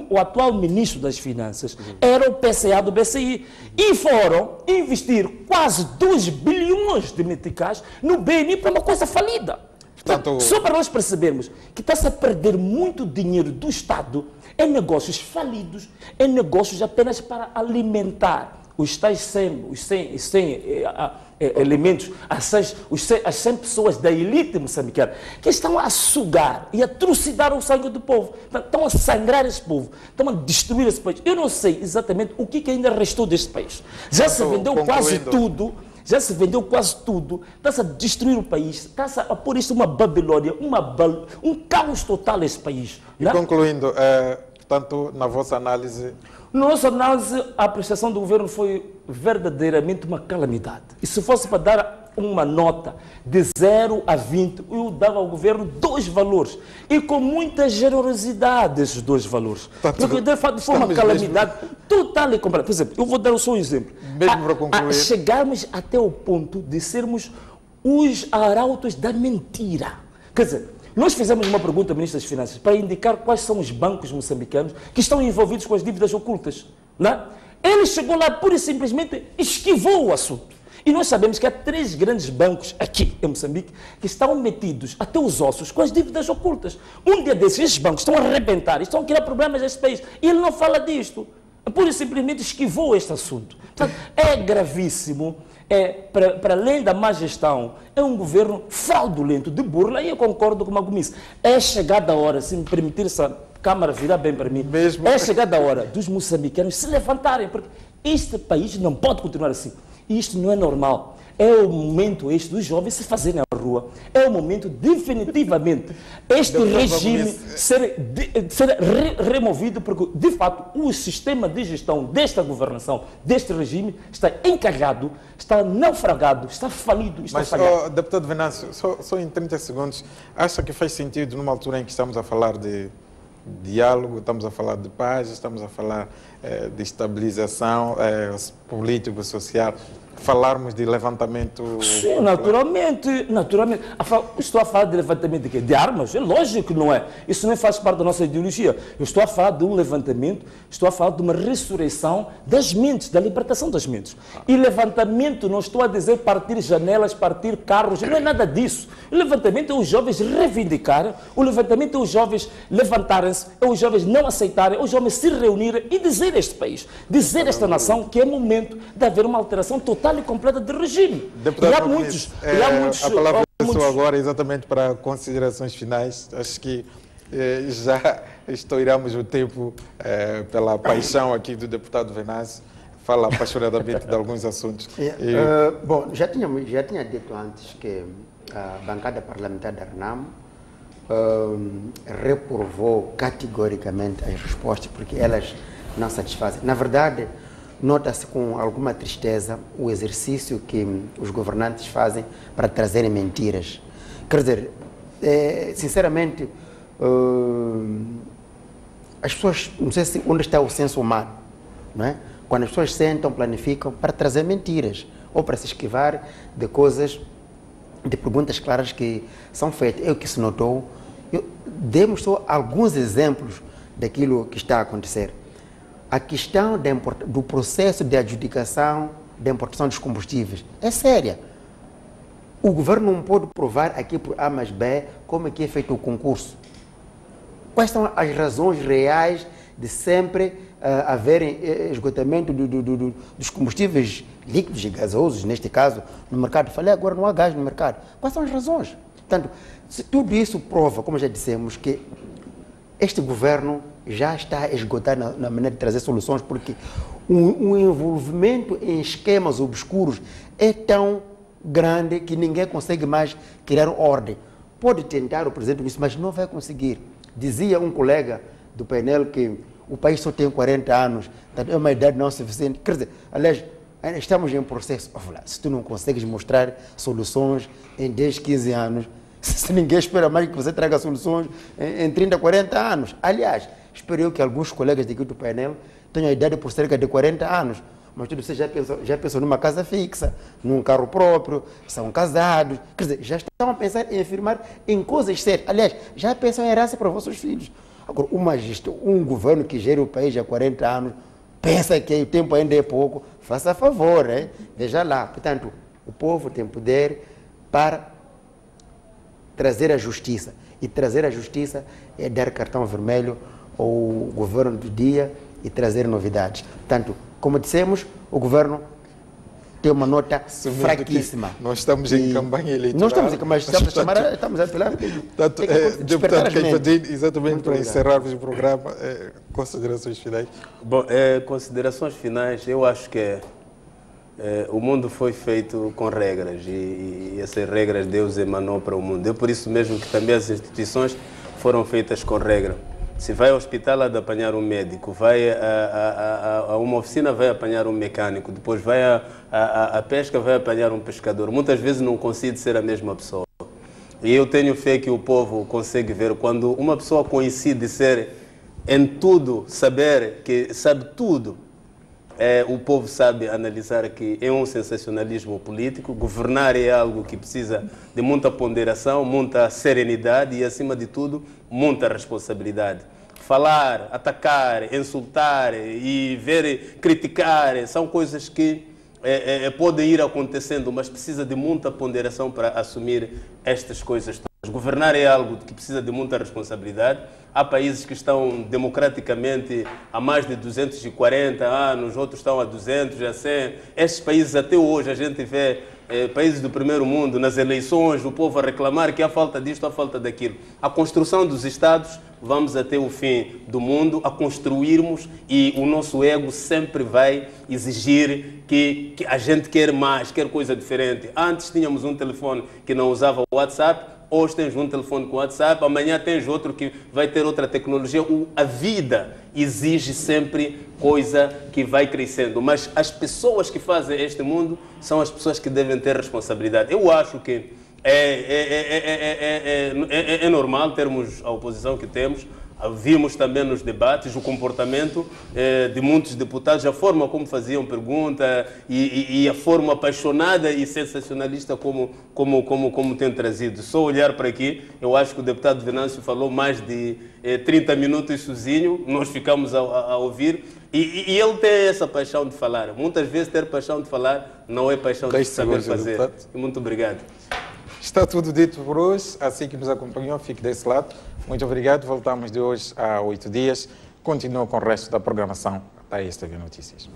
o atual ministro das Finanças era o PCA do BCI. E foram investir quase 2 bilhões de meticais no BNI para uma coisa falida. Portanto, só para nós percebermos que está-se a perder muito dinheiro do Estado em negócios falidos, em negócios apenas para alimentar os tais 100 elementos, as 100 pessoas da elite moçambicana, que estão a sugar e a trucidar o sangue do povo. Estão a sangrar esse povo, estão a destruir esse país. Eu não sei exatamente o que ainda restou deste país. Já se vendeu quase tudo. Já se vendeu quase tudo, está-se a destruir o país, está-se a pôr isto uma Babilônia, um caos total esse país. E concluindo, portanto, na vossa análise... Na nossa análise, a prestação do governo foi verdadeiramente uma calamidade. E se fosse para dar uma nota de 0 a 20, eu dava ao governo 2 valores. E com muita generosidade esses 2 valores. Porque de fato foi uma calamidade total e completa. Por exemplo, eu vou dar só um exemplo. Mesmo para concluir. Chegarmos até o ponto de sermos os arautos da mentira. Quer dizer, nós fizemos uma pergunta ao Ministro das Finanças para indicar quais são os bancos moçambicanos que estão envolvidos com as dívidas ocultas. Não? Ele chegou lá pura e simplesmente esquivou o assunto. E nós sabemos que há 3 grandes bancos aqui em Moçambique que estão metidos até os ossos com as dívidas ocultas. Um dia desses, esses bancos estão a arrebentar, estão a criar problemas neste país. E ele não fala disto. Pura e simplesmente esquivou este assunto. Portanto, é gravíssimo. Para além da má gestão, é um governo fraudulento, de burla, e eu concordo com o Magomice. É chegada a hora, se me permitir essa câmara virar bem para mim, é chegada a hora dos moçambicanos se levantarem, porque este país não pode continuar assim. Isto não é normal. É o momento dos jovens se fazerem à rua. É o momento, definitivamente, este regime ser removido, porque, de fato, o sistema de gestão desta governação, deste regime, está encalhado, está naufragado, está falido, está falhado. Mas, deputado Venâncio, só em 30 segundos, acha que faz sentido, numa altura em que estamos a falar de diálogo, estamos a falar de paz, estamos a falar de estabilização político, social, falarmos de levantamento... Sim, naturalmente. Estou a falar de levantamento de quê? De armas? É lógico que não é. Isso nem faz parte da nossa ideologia. Eu estou a falar de um levantamento, estou a falar de uma ressurreição das mentes, da libertação das mentes. E levantamento, não estou a dizer partir janelas, partir carros, não é nada disso. O levantamento é os jovens reivindicarem, o levantamento é os jovens levantarem-se, é os jovens não aceitarem, é os jovens se reunirem e dizer a este país, dizer a esta nação que é momento de haver uma alteração total e completa de regime. Deputado, e há muitos... a palavra é sua agora, exatamente para considerações finais. Acho que já estouramos o tempo pela paixão aqui do deputado Venâncio. Fala apaixonadamente de alguns assuntos. Bom, já tinha dito antes que a bancada parlamentar da RENAMO reprovou categoricamente as respostas, porque elas não satisfazem. Na verdade, nota-se com alguma tristeza o exercício que os governantes fazem para trazerem mentiras. Quer dizer, sinceramente, as pessoas, não sei onde está o senso humano, não é? Quando as pessoas sentam, planificam para trazer mentiras. ou para se esquivar de coisas, de perguntas claras que são feitas. É o que se notou. Demos só alguns exemplos daquilo que está a acontecer. A questão do processo de adjudicação da importação dos combustíveis é séria. O governo não pode provar aqui por A mais B como é que é feito o concurso. Quais são as razões reais de sempre haverem esgotamento dos combustíveis líquidos e gasosos, neste caso, no mercado? Falei, agora não há gás no mercado. Quais são as razões? Portanto, se tudo isso prova, como já dissemos, que este governo já está a esgotar na maneira de trazer soluções, porque o envolvimento em esquemas obscuros é tão grande que ninguém consegue mais criar ordem. Pode tentar o presidente isso, mas não vai conseguir. Dizia um colega do painel que o país só tem 40 anos, é uma idade não suficiente. Quer dizer, aliás, estamos em processo. Se tu não consegues mostrar soluções em 10, 15 anos, se ninguém espera mais que você traga soluções em 30, 40 anos. Aliás, espero eu que alguns colegas daqui do painel tenham a idade por cerca de 40 anos. Mas todos vocês já pensam numa casa fixa, num carro próprio, são casados, quer dizer, já estão a pensar em afirmar em coisas sérias. Aliás, já pensam em herança para vossos filhos. Agora, um governo que gera o país há 40 anos, pensa que o tempo ainda é pouco, faça favor, hein? Veja lá. Portanto, o povo tem poder para trazer a justiça. E trazer a justiça é dar cartão vermelho ao governo do dia e trazer novidades. Portanto, como dissemos, o governo tem uma nota fraquíssima. Nós estamos em campanha eleitoral. Nós estamos em campanha, estamos a apelar. Deputado Caifadinho, exatamente muito para encerrarmos o programa, considerações finais. Bom, considerações finais, eu acho que o mundo foi feito com regras e essas regras Deus emanou para o mundo. É por isso mesmo que também as instituições foram feitas com regra. Se vai ao hospital, há de apanhar um médico, vai a uma oficina, vai apanhar um mecânico, depois vai à pesca, vai apanhar um pescador. Muitas vezes não coincide ser a mesma pessoa. E eu tenho fé que o povo consegue ver quando uma pessoa coincide ser em tudo, saber que sabe tudo. O povo sabe analisar que é um sensacionalismo político. Governar é algo que precisa de muita ponderação, muita serenidade e, acima de tudo, muita responsabilidade. Falar, atacar, insultar e criticar são coisas que podem ir acontecendo, mas precisa de muita ponderação para assumir estas coisas todas. Governar é algo que precisa de muita responsabilidade. Há países que estão democraticamente há mais de 240 anos, outros estão há 200, a 100. Estes países até hoje a gente vê países do primeiro mundo, nas eleições, o povo a reclamar que há falta disto, há falta daquilo. A construção dos Estados, vamos até o fim do mundo a construirmos e o nosso ego sempre vai exigir que a gente quer mais, quer coisa diferente. Antes tínhamos um telefone que não usava o WhatsApp, hoje tens um telefone com WhatsApp, amanhã tens outro que vai ter outra tecnologia. A vida exige sempre coisa que vai crescendo, mas as pessoas que fazem este mundo são as pessoas que devem ter responsabilidade. Eu acho que é normal termos a oposição que temos. Vimos também nos debates o comportamento de muitos deputados, a forma como faziam pergunta e a forma apaixonada e sensacionalista como tem trazido. Só olhar para aqui, eu acho que o deputado Venâncio falou mais de 30 minutos sozinho, nós ficamos a ouvir. E ele tem essa paixão de falar. Muitas vezes ter paixão de falar não é paixão de saber fazer. Muito obrigado. Está tudo dito por hoje. Assim que nos acompanhou, fique desse lado. Muito obrigado. Voltamos de hoje a 8 dias. Continua com o resto da programação da STV Notícias.